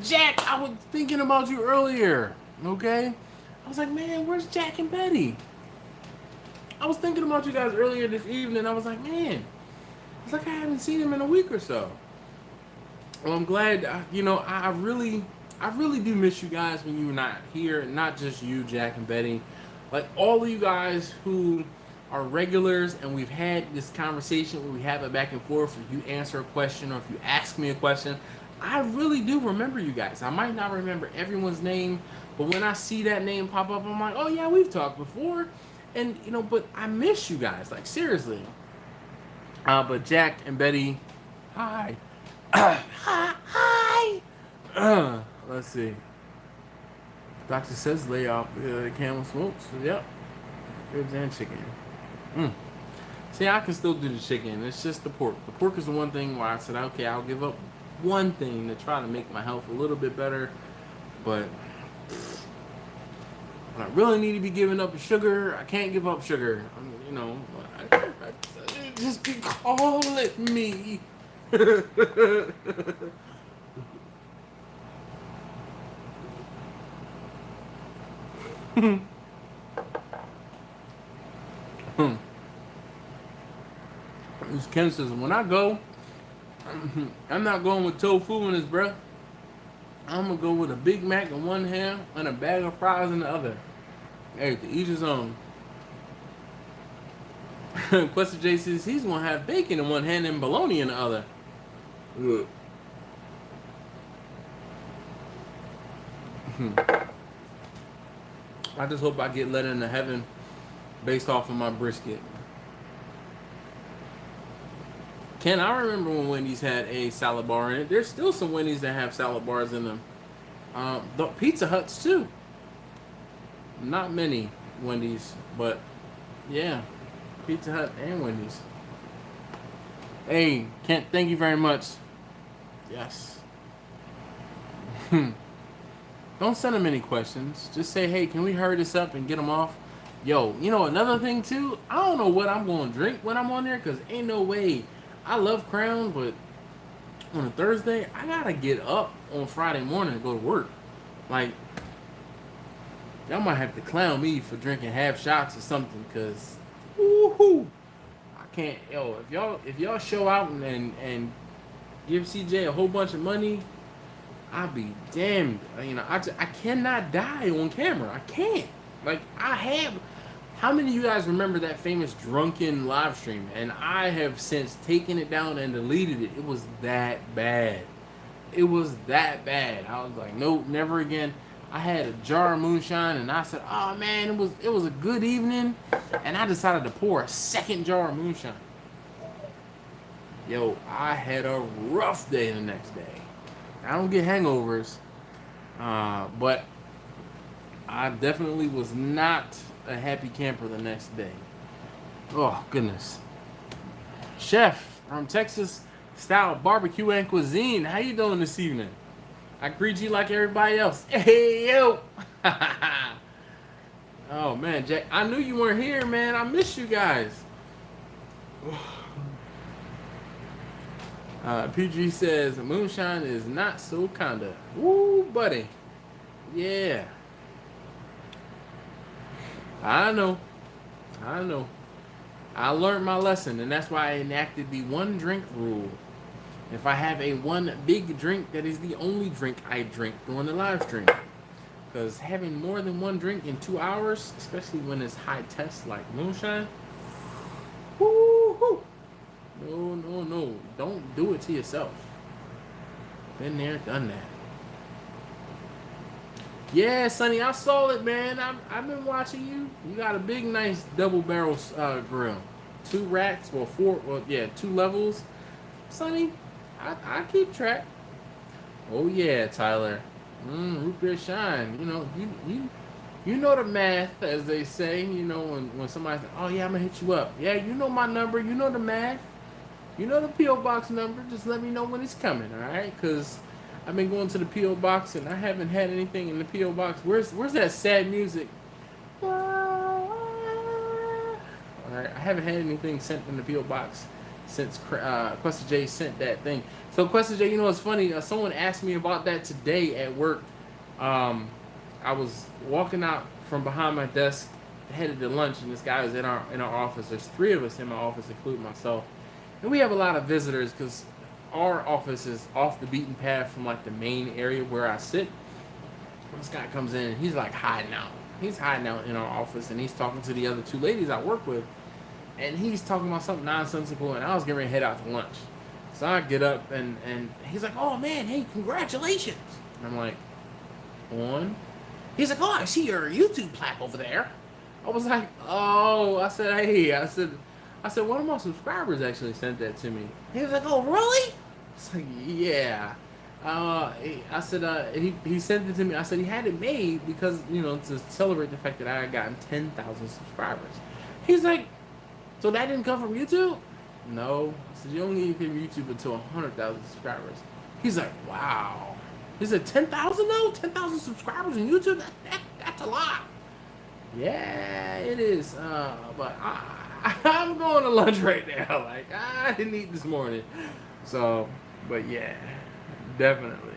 Jack, I was thinking about you earlier. Okay? I was like, man, where's Jack and Betty? I was thinking about you guys earlier this evening. I was like, man, I haven't seen him in a week or so. Well, I'm glad. I really do miss you guys when you're not here. Not just you, Jack and Betty, like all of you guys who are regulars, and we've had this conversation where we have it back and forth. If you answer a question or if you ask me a question, I really do remember you guys. I might not remember everyone's name, but when I see that name pop up, I'm like, oh yeah, we've talked before. And, but I miss you guys, like, seriously. But Jack and Betty, hi. Hi. Let's see. Doctor says lay off camel smokes. Yep. Ribs and chicken. See, I can still do the chicken. It's just the pork. The pork is the one thing where I said, okay, I'll give up one thing to try to make my health a little bit better. But I really need to be giving up sugar. I can't give up sugar. Just be calling me. This Ken says, when I go, I'm not going with tofu in his breath. I'm going to go with a Big Mac in one hand and a bag of fries in the other. Hey, to each his own. Quester J says he's going to have bacon in one hand and bologna in the other. Ugh. I just hope I get let into heaven based off of my brisket. Ken, I remember when Wendy's had a salad bar in it. There's still some Wendy's that have salad bars in them. The Pizza Huts too. Not many Wendy's, but yeah, Pizza Hut and Wendy's. Hey, Kent, thank you very much. Yes. Don't send them any questions. Just say, hey, can we hurry this up and get them off? Yo, you know, another thing too, I don't know what I'm going to drink when I'm on there, because ain't no way. I love Crown, but on a Thursday, I got to get up on Friday morning to go to work. Like, y'all might have to clown me for drinking half shots or something, because, woohoo, I can't, yo, if y'all show out and give CJ a whole bunch of money, I'll be damned. You know, I cannot die on camera. I can't. Like, how many of you guys remember that famous drunken live stream? And I have since taken it down and deleted it. It was that bad. It was that bad. I was like, nope, never again. I had a jar of moonshine and I said, oh man, it was a good evening. And I decided to pour a second jar of moonshine. Yo, I had a rough day the next day. I don't get hangovers, but I definitely was not a happy camper the next day. Oh, goodness. Chef from Texas Style Barbecue and Cuisine, how you doing this evening? I greet you like everybody else. Hey, yo! Oh, man, Jack, I knew you weren't here, man. I miss you guys. PG says, moonshine is not so kinda. Woo, buddy. Yeah. I know. I learned my lesson, and that's why I enacted the one drink rule. If I have a one big drink, that is the only drink I drink during the live stream. Because having more than one drink in 2 hours, especially when it's high test like moonshine, woo-hoo. No. Don't do it to yourself. Been there, done that. Yeah, Sonny, I saw it, man. I've been watching you. You got a big, nice double barrel grill. 2 racks, 2 levels. Sonny, I keep track. Oh yeah, Tyler. Root beer shine. You know, you know the math, as they say. You know, when somebody's like, oh yeah, I'm gonna hit you up. Yeah, you know my number. You know the math. You know the P.O. Box number. Just let me know when it's coming, all right? Because I've been going to the P.O. Box and I haven't had anything in the P.O. Box. Where's that sad music? All right, I haven't had anything sent in the P.O. Box since Questa J sent that thing. So Questa J, you know what's funny? Someone asked me about that today at work. I was walking out from behind my desk, headed to lunch, and this guy was in our office. There's 3 of us in my office, including myself. And we have a lot of visitors because our office is off the beaten path from like the main area where I sit. This guy comes in and he's like hiding out. He's hiding out in our office and he's talking to the other 2 ladies I work with. And he's talking about something nonsensical and I was getting ready to head out to lunch. So I get up and he's like, oh man, hey, congratulations. And I'm like, on? He's like, oh, I see your YouTube plaque over there. I was like, oh, I said, hey, I said, one of my subscribers actually sent that to me. He was like, oh, really? It's like, yeah. I said, he sent it to me. I said he had it made because, you know, to celebrate the fact that I had gotten 10,000 subscribers. He's like, so that didn't come from YouTube? No. I said, you only get from YouTube until 100,000 subscribers. He's like, wow. He said, 10,000 though? 10,000 subscribers on YouTube? That's a lot. Yeah, it is. But I'm going to lunch right now. Like, I didn't eat this morning. So, but yeah, definitely.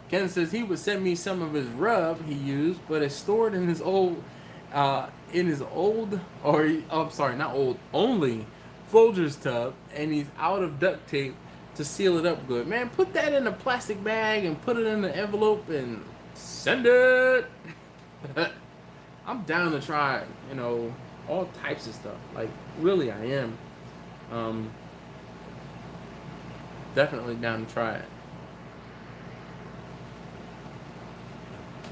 Ken says he would send me some of his rub he used, but it's stored in his old, only Folgers tub, and he's out of duct tape to seal it up good. Man, put that in a plastic bag and put it in an envelope and send it. I'm down to try, you know, all types of stuff. Like, really, I am. Definitely down to try it.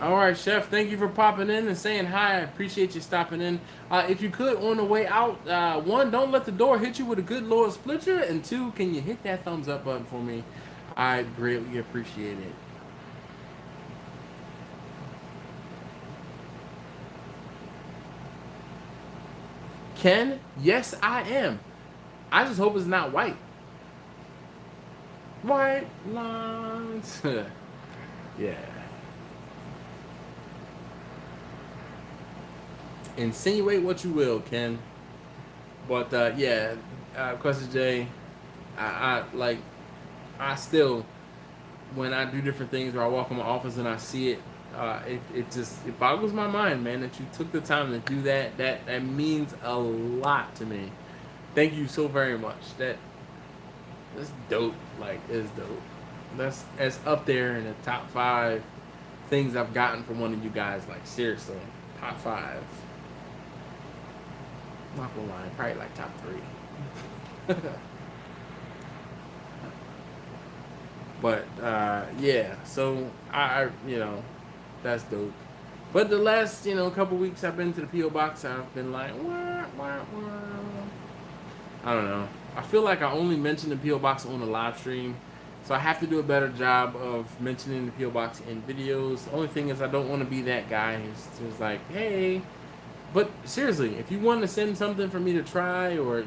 All right, Chef, thank you for popping in and saying hi. I appreciate you stopping in. If you could, on the way out, one, don't let the door hit you with a good Lord Splitter, and two, can you hit that thumbs up button for me? I'd greatly appreciate it. Ken, yes, I am. I just hope it's not white. White lines. Yeah. Insinuate what you will, Ken. But yeah, Question J, I still, when I do different things or I walk in my office and I see it, it boggles my mind, man, that you took the time to do that. That means a lot to me. Thank you so very much. That's dope. Like, it's dope. That's up there in the top 5 things I've gotten from one of you guys. Like, seriously, top 5. I'm not gonna lie, probably like top 3. But yeah, so I that's dope. But the last couple weeks I've been to the PO box, I've been like, wah, wah, wah. I don't know. I feel like I only mention the PO box on the live stream, so I have to do a better job of mentioning the PO box in videos. The only thing is I don't want to be that guy who's just like, hey. But seriously, if you want to send something for me to try, or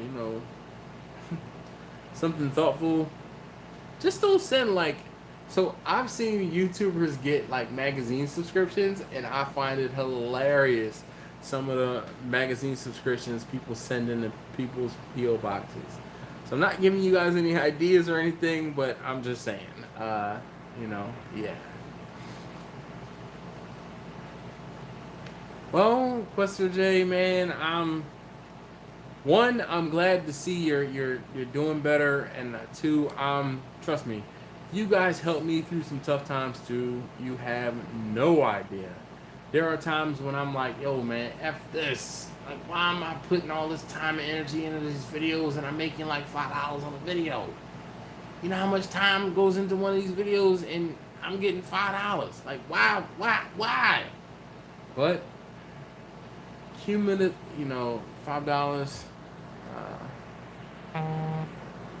something thoughtful, just don't send like. So I've seen YouTubers get like magazine subscriptions, and I find it hilarious. Some of the magazine subscriptions people send into people's PO boxes. So I'm not giving you guys any ideas or anything, but I'm just saying, yeah. Well, Quester J, man, I'm glad to see you're doing better, and two, trust me, you guys helped me through some tough times too. You have no idea. There are times when I'm like, yo, man, F this. Like, why am I putting all this time and energy into these videos and I'm making like $5 on a video? You know how much time goes into one of these videos and I'm getting $5? Like, why? But cumulative, $5,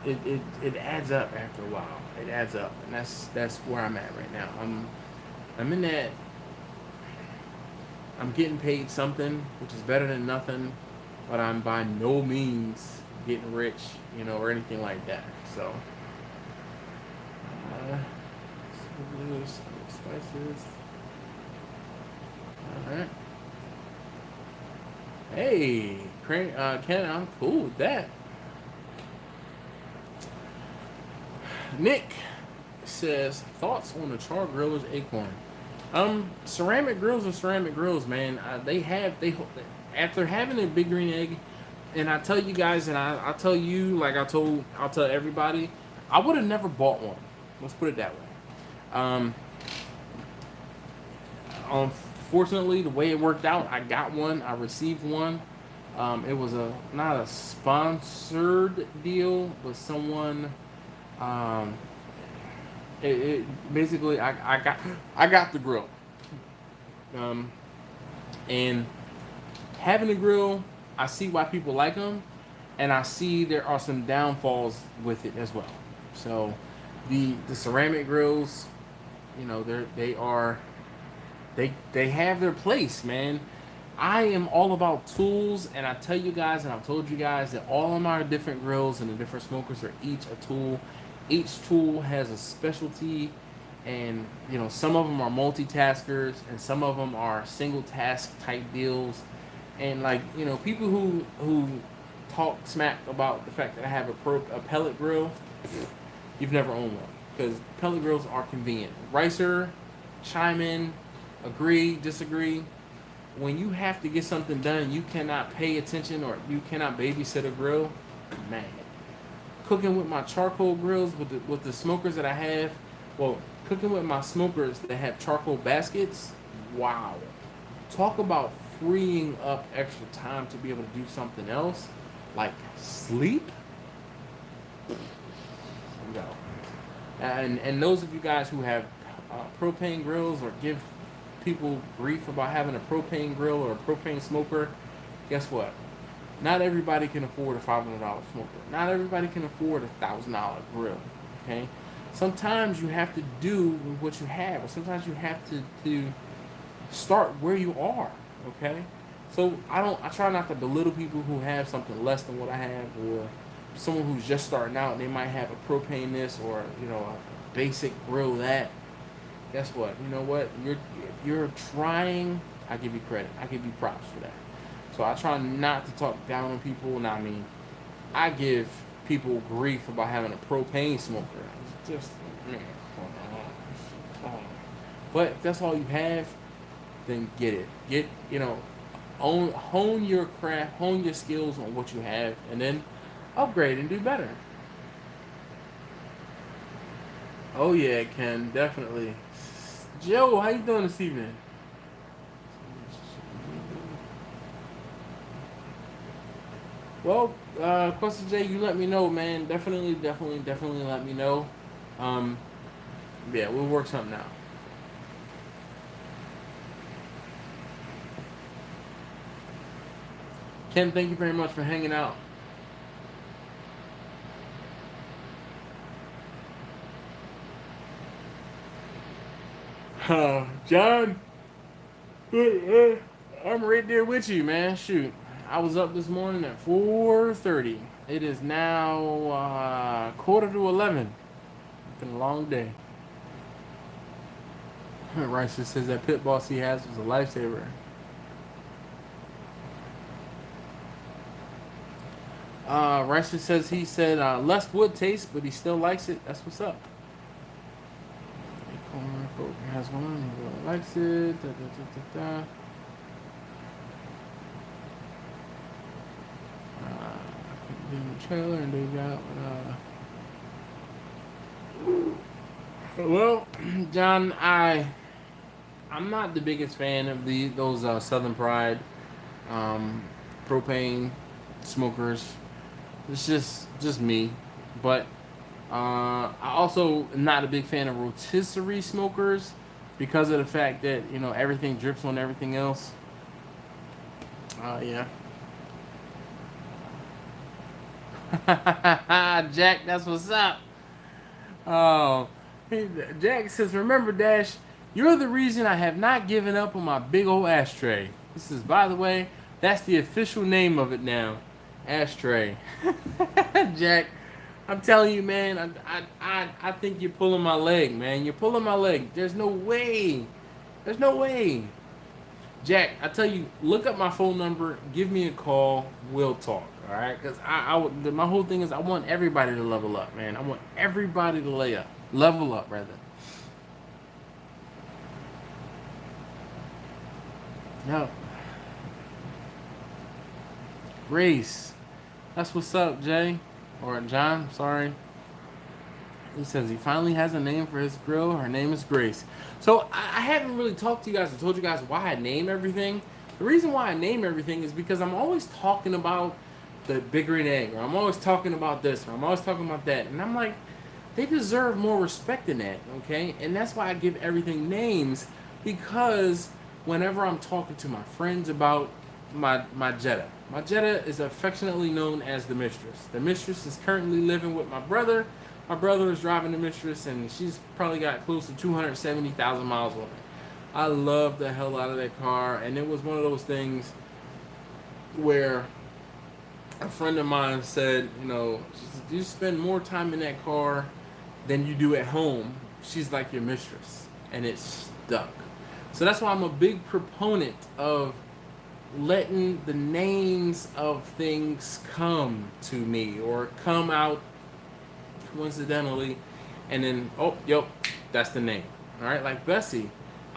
it adds up after a while. It adds up, and that's where I'm at right now. I'm in that. I'm getting paid something, which is better than nothing, but I'm by no means getting rich, or anything like that. So, spices. All right. Hey, Ken, I'm cool with that. Nick says, thoughts on the char griller's acorn. Ceramic grills are ceramic grills, man. They after having a big green egg, and I tell you guys, and I'll tell you, like I'll tell everybody, I would have never bought one. Let's put it that way. Unfortunately, the way it worked out, I got one. I received one. It was not a sponsored deal, but someone. It basically I got the grill. And having a grill, I see why people like them, and I see there are some downfalls with it as well. So the ceramic grills, they have their place, man. I am all about tools, and I tell you guys, and I've told you guys that all of my different grills and the different smokers are each a tool. Each tool has a specialty, and some of them are multitaskers, and some of them are single task type deals. And people who talk smack about the fact that I have a pellet grill, you've never owned one, because pellet grills are convenient. Ricer, chime in, agree, disagree. When you have to get something done, you cannot pay attention, or you cannot babysit a grill, man. Cooking with my charcoal grills, with the smokers that I have, cooking with my smokers that have charcoal baskets, wow. Talk about freeing up extra time to be able to do something else, like sleep, no. And those of you guys who have propane grills or give people grief about having a propane grill or a propane smoker, guess what? Not everybody can afford a $500 smoker. Not everybody can afford a $1,000 grill. Okay? Sometimes you have to do what you have, or sometimes you have to start where you are. Okay? So I try not to belittle people who have something less than what I have, or someone who's just starting out and they might have a propane this or a basic grill that. Guess what? You know what? If you're trying, I give you credit. I give you props for that. So I try not to talk down on people. Now, I mean, I give people grief about having a propane smoker. It's just, man, but if that's all you have, then get it. Hone your craft, hone your skills on what you have, and then upgrade and do better. Oh yeah, Ken, definitely. Joe, how you doing this evening? Well, Questa J, you let me know, man. Definitely let me know. Yeah, we'll work something out. Ken, thank you very much for hanging out. John, I'm right there with you, man. Shoot, I was up this morning at 4:30. It is now quarter to 11. It's been a long day. Rice just says that pit boss he has was a lifesaver. Rice just says he said less wood taste, but he still likes it. That's what's up. Has one, he really likes it. I couldn't be in the trailer and they got well, John, I'm not the biggest fan of those Southern Pride propane smokers. It's just me, but I also am not a big fan of rotisserie smokers because of the fact that everything drips on everything else. Yeah. Jack, that's what's up. Oh, Jack says, remember, Dash, you're the reason I have not given up on my big old ashtray. This is, by the way, that's the official name of it now. Ashtray. Jack, I'm telling you, man, I think you're pulling my leg, man. You're pulling my leg. There's no way. There's no way. Jack, I tell you, look up my phone number, give me a call, we'll talk, all right? Because my whole thing is I want everybody to level up, man. I want everybody to level up, rather. No. Grace. That's what's up, Jay. Or John, sorry. He says he finally has a name for his grill. Her name is Grace. So I haven't really talked to you guys or told you guys why I name everything. The reason why I name everything is because I'm always talking about the Big Green Egg, or I'm always talking about this, or I'm always talking about that. And I'm like, they deserve more respect than that, okay? And that's why I give everything names, because whenever I'm talking to my friends about my Jetta is affectionately known as the Mistress. The Mistress is currently living with my brother. My brother is driving the Mistress, and she's probably got close to 270,000 miles on it. I love the hell out of that car, and it was one of those things where a friend of mine said, you spend more time in that car than you do at home. She's like your mistress, and it stuck. So that's why I'm a big proponent of letting the names of things come to me or come out coincidentally, and then that's the name. All right, like Bessie.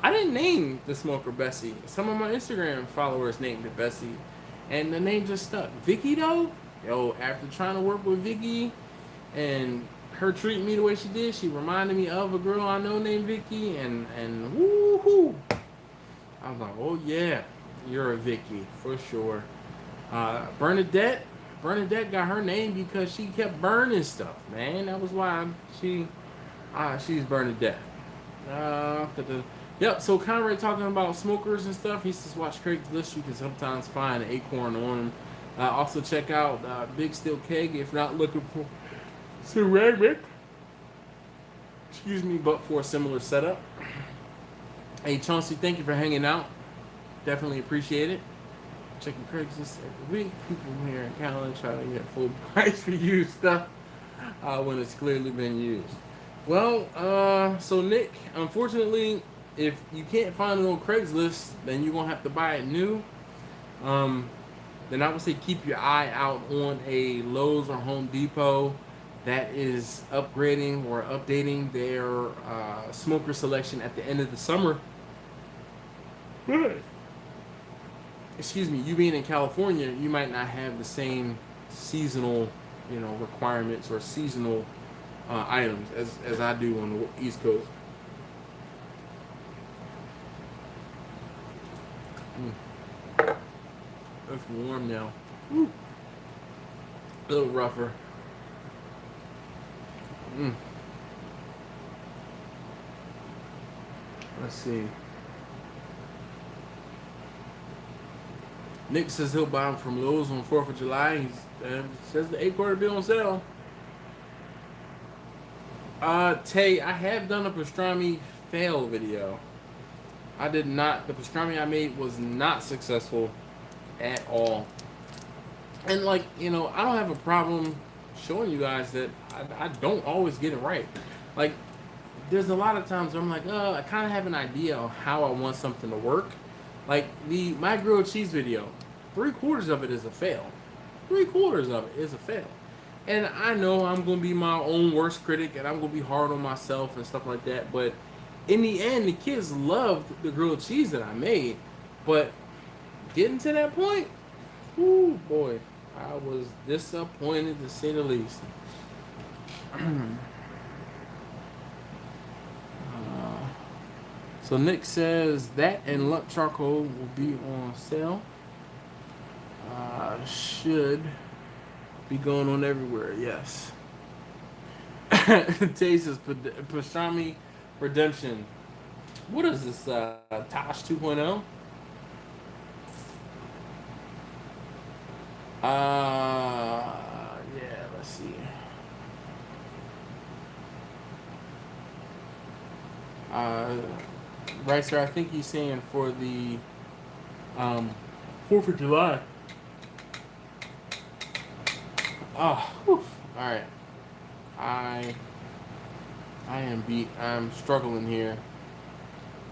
I didn't name the smoker Bessie. Some of my Instagram followers named it Bessie, and the name just stuck. Vicky though, after trying to work with Vicky and her treating me the way she did, she reminded me of a girl I know named Vicky, and woohoo! I was like, oh yeah, you're a Vicky for sure. Bernadette got her name because she kept burning stuff, man. That was why she's Bernadette. Yep. So Conrad talking about smokers and stuff. He says watch Craigslist. You can sometimes find an acorn on them. Also check out Big Steel Keg if not looking for ceramic. Excuse me, but for a similar setup. Hey Chauncey, thank you for hanging out. Definitely appreciate it. Checking Craigslist every week. People here in Canada try to get full price for used stuff when it's clearly been used. Well, so Nick, unfortunately, if you can't find it on Craigslist, then you're gonna have to buy it new. Then I would say keep your eye out on a Lowe's or Home Depot that is upgrading or updating their smoker selection at the end of the summer. Excuse me, you being in California, you might not have the same seasonal, requirements or seasonal items as I do on the East Coast. It's warm now. Woo. A little rougher. Let's see. Nick says he'll buy them from Lowe's on 4th of July. He says the acorn will be on sale. Tay, I have done a pastrami fail video. I did not. The pastrami I made was not successful at all. And I don't have a problem showing you guys that I don't always get it right. Like, there's a lot of times where I'm like, I kind of have an idea of how I want something to work. Like my grilled cheese video, 3/4 of it is a fail. 3/4 of it is a fail. And I know I'm going to be my own worst critic and I'm going to be hard on myself and stuff like that. But in the end, the kids loved the grilled cheese that I made. But getting to that point, whoo, boy, I was disappointed to say the least. So Nick says that and lump charcoal will be on sale. Should be going on everywhere, yes. Tay says pastrami redemption. What is this? Tosh 2.0? Yeah, let's see. Right, sir, I think he's saying for the 4th of July. Oh, whew. All right. I am beat. I'm struggling here.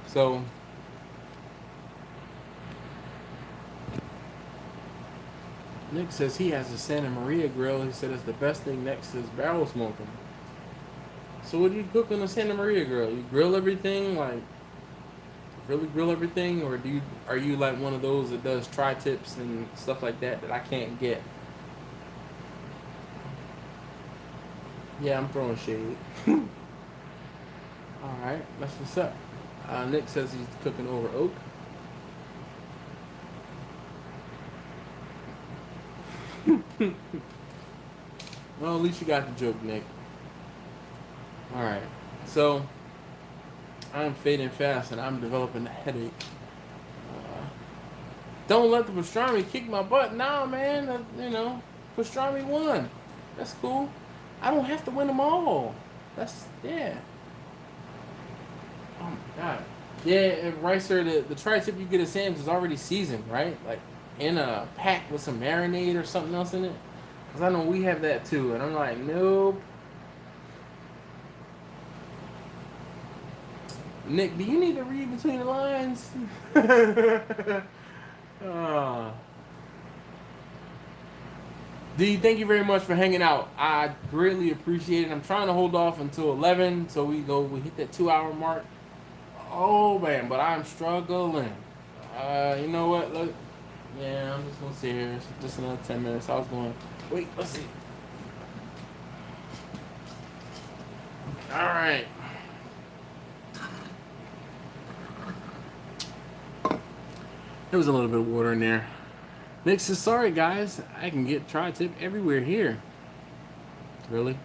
So Nick says he has a Santa Maria grill. He said it's the best thing next to his barrel smoking. So what do you cook on a Santa Maria grill? You grill everything, like really grill everything, or are you like one of those that does tri-tips and stuff like that I can't get? Yeah, I'm throwing shade. Alright, that's what's up. Nick says he's cooking over oak. Well, at least you got the joke, Nick. Alright, so I'm fading fast and I'm developing a headache. Don't let the pastrami kick my butt. Nah, man, pastrami won. That's cool. I don't have to win them all. Yeah. Oh my god. Yeah, and right, sir, the tri-tip you get at Sam's is already seasoned, right? Like in a pack with some marinade or something else in it. Because I know we have that too. And I'm like, nope. Nick, do you need to read between the lines? D, thank you very much for hanging out. I greatly appreciate it. I'm trying to hold off until 11 so we hit that 2-hour mark. Oh man, but I'm struggling. You know what? Look, yeah, I'm just gonna sit here. It's just another 10 minutes. I was going. Wait, let's see. All right. There was a little bit of water in there. Nick says, sorry guys, I can get tri-tip everywhere here. Really?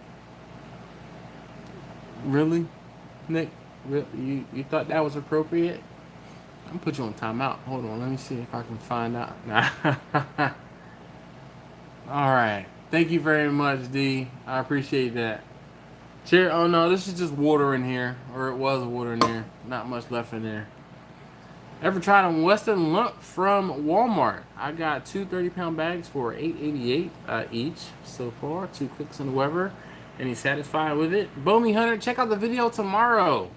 Really? Nick, you thought that was appropriate? I'm gonna put you on timeout. Hold on, let me see if I can find out. Alright. Thank you very much, D. I appreciate that. Cheer. Oh no, this is just water in here. Or it was water in there. Not much left in there. Ever tried a Western lump from Walmart? I got two 30-pound bags for $8.88 each so far. 2 clicks on the Weber. And he's satisfied with it. Bomi Hunter, check out the video tomorrow.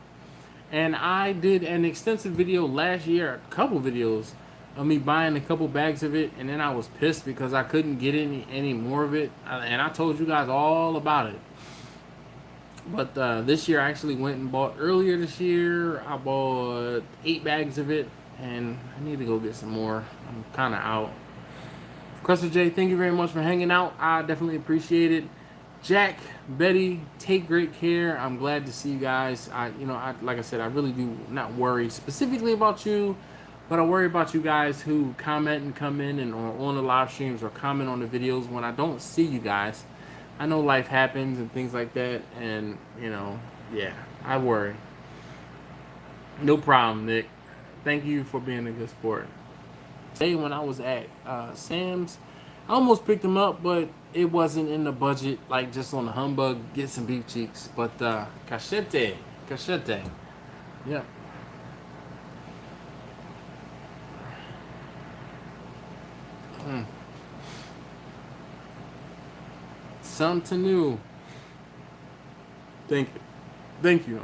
And I did an extensive video last year, a couple videos of me buying a couple bags of it, and then I was pissed because I couldn't get any more of it. And I told you guys all about it. But this year I actually went and bought, earlier this year, I bought 8 bags of it, and I need to go get some more. I'm kind of out. Crystal J, thank you very much for hanging out. I definitely appreciate it. Jack, Betty, take great care. I'm glad to see you guys. Like I said, I really do not worry specifically about you, but I worry about you guys who comment and come in and on the live streams or comment on the videos when I don't see you guys. I know life happens and things like that, and yeah, I worry. No problem, Nick. Thank you for being a good sport. Today when I was at Sam's, I almost picked them up, but it wasn't in the budget, like just on the humbug, get some beef cheeks. But cachete. Yep. Something new. Thank you.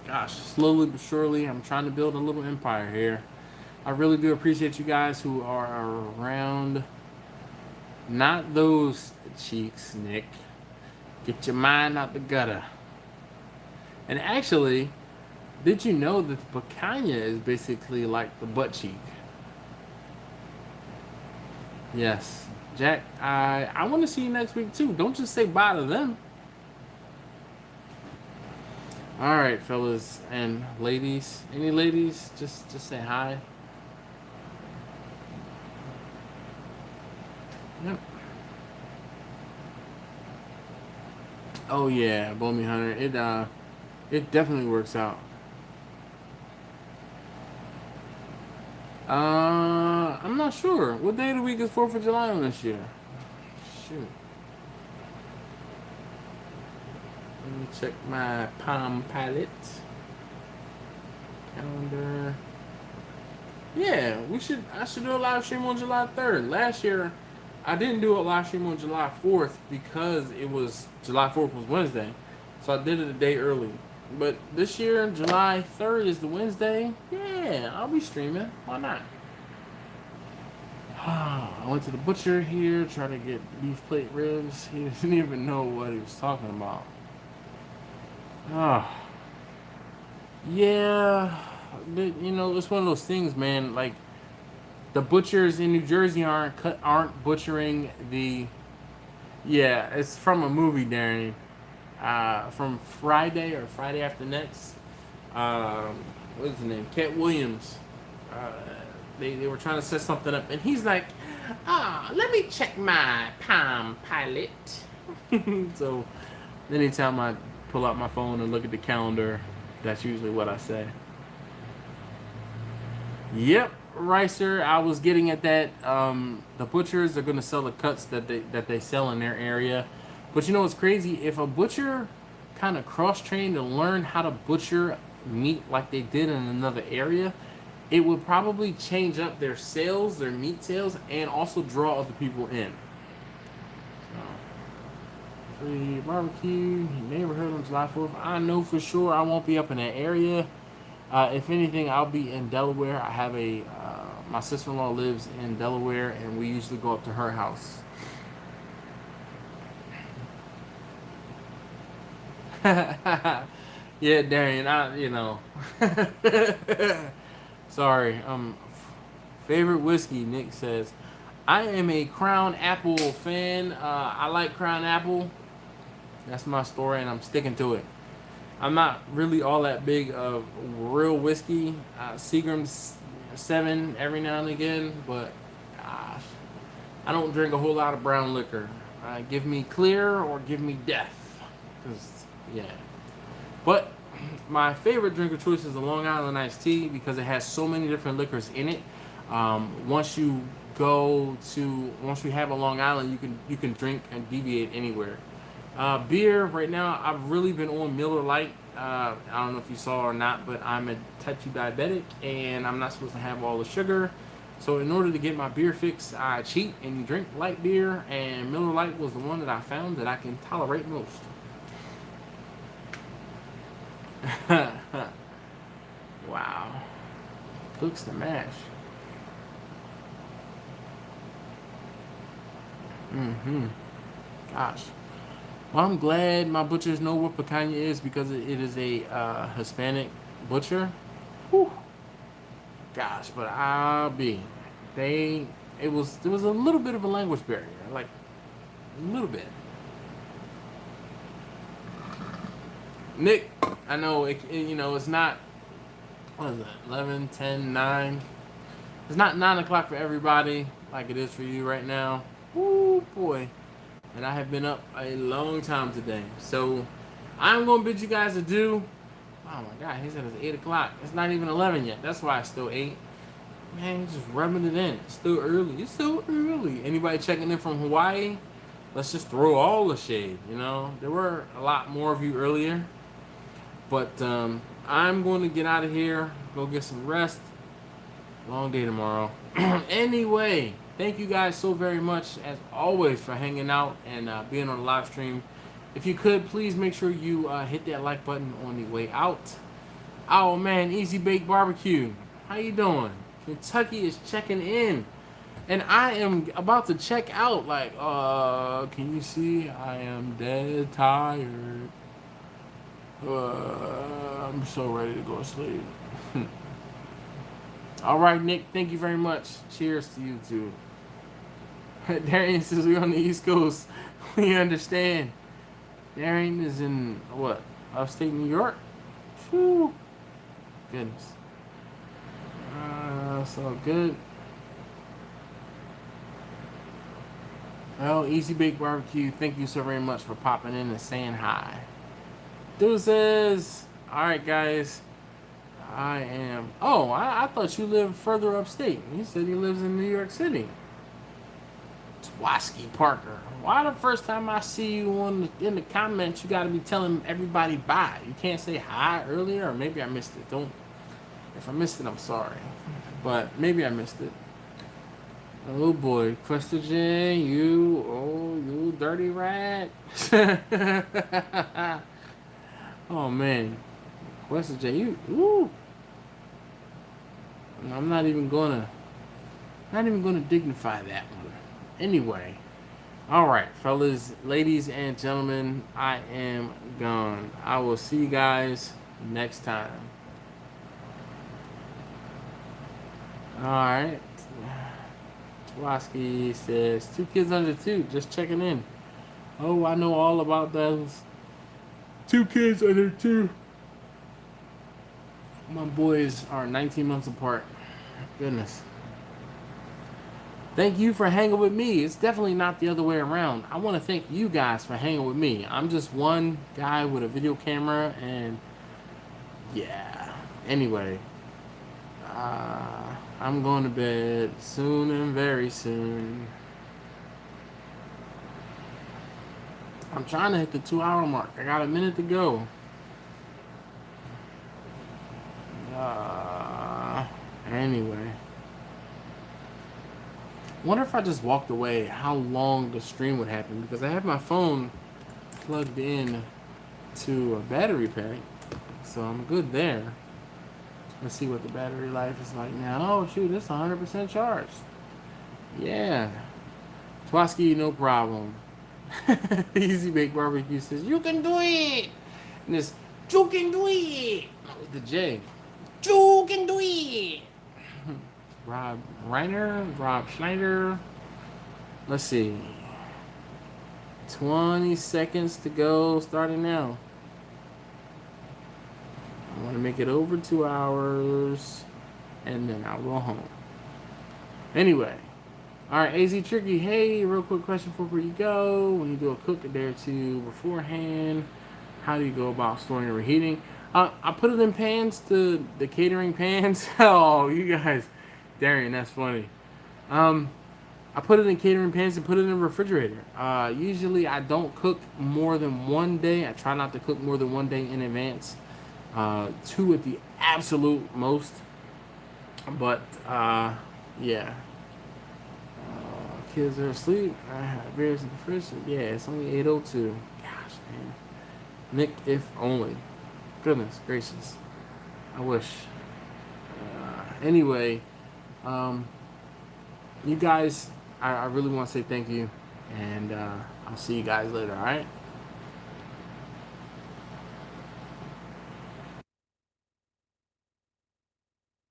Gosh, slowly but surely, I'm trying to build a little empire here. I really do appreciate you guys who are around. Not those cheeks, Nick. Get your mind out the gutter. And actually, did you know that the picanha is basically like the butt cheek? Yes. Jack, I want to see you next week too. Don't just say bye to them. All right, fellas and ladies. Any ladies? Just say hi. Yep. Oh yeah, Bomi Hunter. It definitely works out. I'm not sure. What day of the week is 4th of July on this year? Shoot. Let me check my Palm Pilot calendar. Yeah, I should do a live stream on July 3rd. Last year, I didn't do a live stream on July 4th because July 4th was Wednesday. So I did it a day early. But this year, July 3rd is the Wednesday. Yeah, I'll be streaming. Why not? I went to the butcher here, trying to get beef plate ribs. He didn't even know what he was talking about. Yeah, but, it's one of those things, man. Like, the butchers in New Jersey aren't butchering the. Yeah, it's from a movie, Darren. From Friday or Friday After Next. What is his name? Cat Williams. They were trying to set something up, and he's like, let me check my Palm Pilot. So, anytime I pull out my phone and look at the calendar, that's usually what I say. Yep, Ricer, I was getting at that. The butchers are going to sell the cuts that they sell in their area. But you know what's crazy? If a butcher kind of cross-trained and learned how to butcher meat like they did in another area, it would probably change up their sales, their meat sales, and also draw other people in. Free barbecue neighborhood on July 4th. I know for sure I won't be up in that area. If anything, I'll be in Delaware. I have my sister-in-law lives in Delaware, and we usually go up to her house. Yeah, Darian, sorry. Favorite whiskey, Nick says. I am a Crown Apple fan. I like Crown Apple. That's my story, and I'm sticking to it. I'm not really all that big of real whiskey. Seagram's, 7 every now and again, but gosh, I don't drink a whole lot of brown liquor. Give me clear or give me death. Cause yeah. But my favorite drink of choice is the Long Island iced tea because it has so many different liquors in it. Once you have a Long Island, you can drink and deviate anywhere. Beer right now, I've really been on Miller Lite. I don't know if you saw or not, but I'm a type 2 diabetic and I'm not supposed to have all the sugar. So in order to get my beer fix, I cheat and drink light beer, and Miller Lite was the one that I found that I can tolerate most. Wow. Cooks the mash. Gosh. Well, I'm glad my butchers know what picanha is because it is a Hispanic butcher. Whew. Gosh, but there was a little bit of a language barrier, like a little bit. Nick, I know it's not, what is it, 11, 10, 9. It's not 9 o'clock for everybody like it is for you right now. Woo boy. And I have been up a long time today. So I'm gonna bid you guys adieu. Oh my god, he said it's 8 o'clock. It's not even 11 yet. That's why it's still 8. Man, you're just rubbing it in. It's still early. It's still early. Anybody checking in from Hawaii? Let's just throw all the shade, There were a lot more of you earlier. But I'm going to get out of here. Go get some rest. Long day tomorrow. Anyway, thank you guys so very much, as always, for hanging out and being on the live stream. If you could, please make sure you hit that like button on the way out. Oh man, Easy Bake Barbecue. How you doing? Kentucky is checking in. And I am about to check out. Like, can you see? I am dead tired. I'm so ready to go to sleep. All right, Nick, thank you very much. Cheers to you too. Darian says we're on the East Coast. We understand. Darian is in, what, upstate New York? Whew. Goodness. So good. Well, Easy Bake Barbecue, thank you so very much for popping in and saying hi. Deuces. All right, guys. I thought you lived further upstate. He said he lives in New York City. Twaski Parker. Why the first time I see you in the comments, you got to be telling everybody bye? You can't say hi earlier, or maybe I missed it. If I missed it, I'm sorry. But maybe I missed it. Oh boy, Questa J, you dirty rat. Oh man, Questa J, ooh. I'm not even gonna dignify that one. Anyway, all right, fellas, ladies and gentlemen, I am gone. I will see you guys next time. All right. Twaski says 2 kids under 2, just checking in. Oh, I know all about those 2 kids under 2. My boys are 19 months apart. Goodness. Thank you for hanging with me. It's definitely not the other way around. I want to thank you guys for hanging with me. I'm just one guy with a video camera, and yeah. Anyway, I'm going to bed soon and very soon. I'm trying to hit the 2-hour mark. I got a minute to go. Anyway. Wonder if I just walked away, how long the stream would happen, because I have my phone plugged in to a battery pack, so I'm good there. Let's see what the battery life is like now. Oh shoot, it's 100% charged. Yeah. Twaski, no problem. Easy Bake Barbecue says, you can do it! And this, you can do it! With the J. You can do it! Rob Schneider. Let's see. 20 seconds to go, starting now. I want to make it over 2 hours. and then I'll go home. Anyway, all right, AZ Tricky. Hey, real quick question before you go. When you do a cook a day or two beforehand, how do you go about storing and reheating? I put it in pans, the catering pans. Oh, you guys, Darian, that's funny. I put it in catering pans and put it in the refrigerator. Usually I don't cook more than one day. I try not to cook more than one day in advance. Two at the absolute most. But yeah. Kids are asleep. I have beers in the fridge. Yeah, it's only 8:02. Gosh, man. Nick, if only. Goodness gracious. I wish. Anyway, you guys, I really want to say thank you. And I'll see you guys later, alright?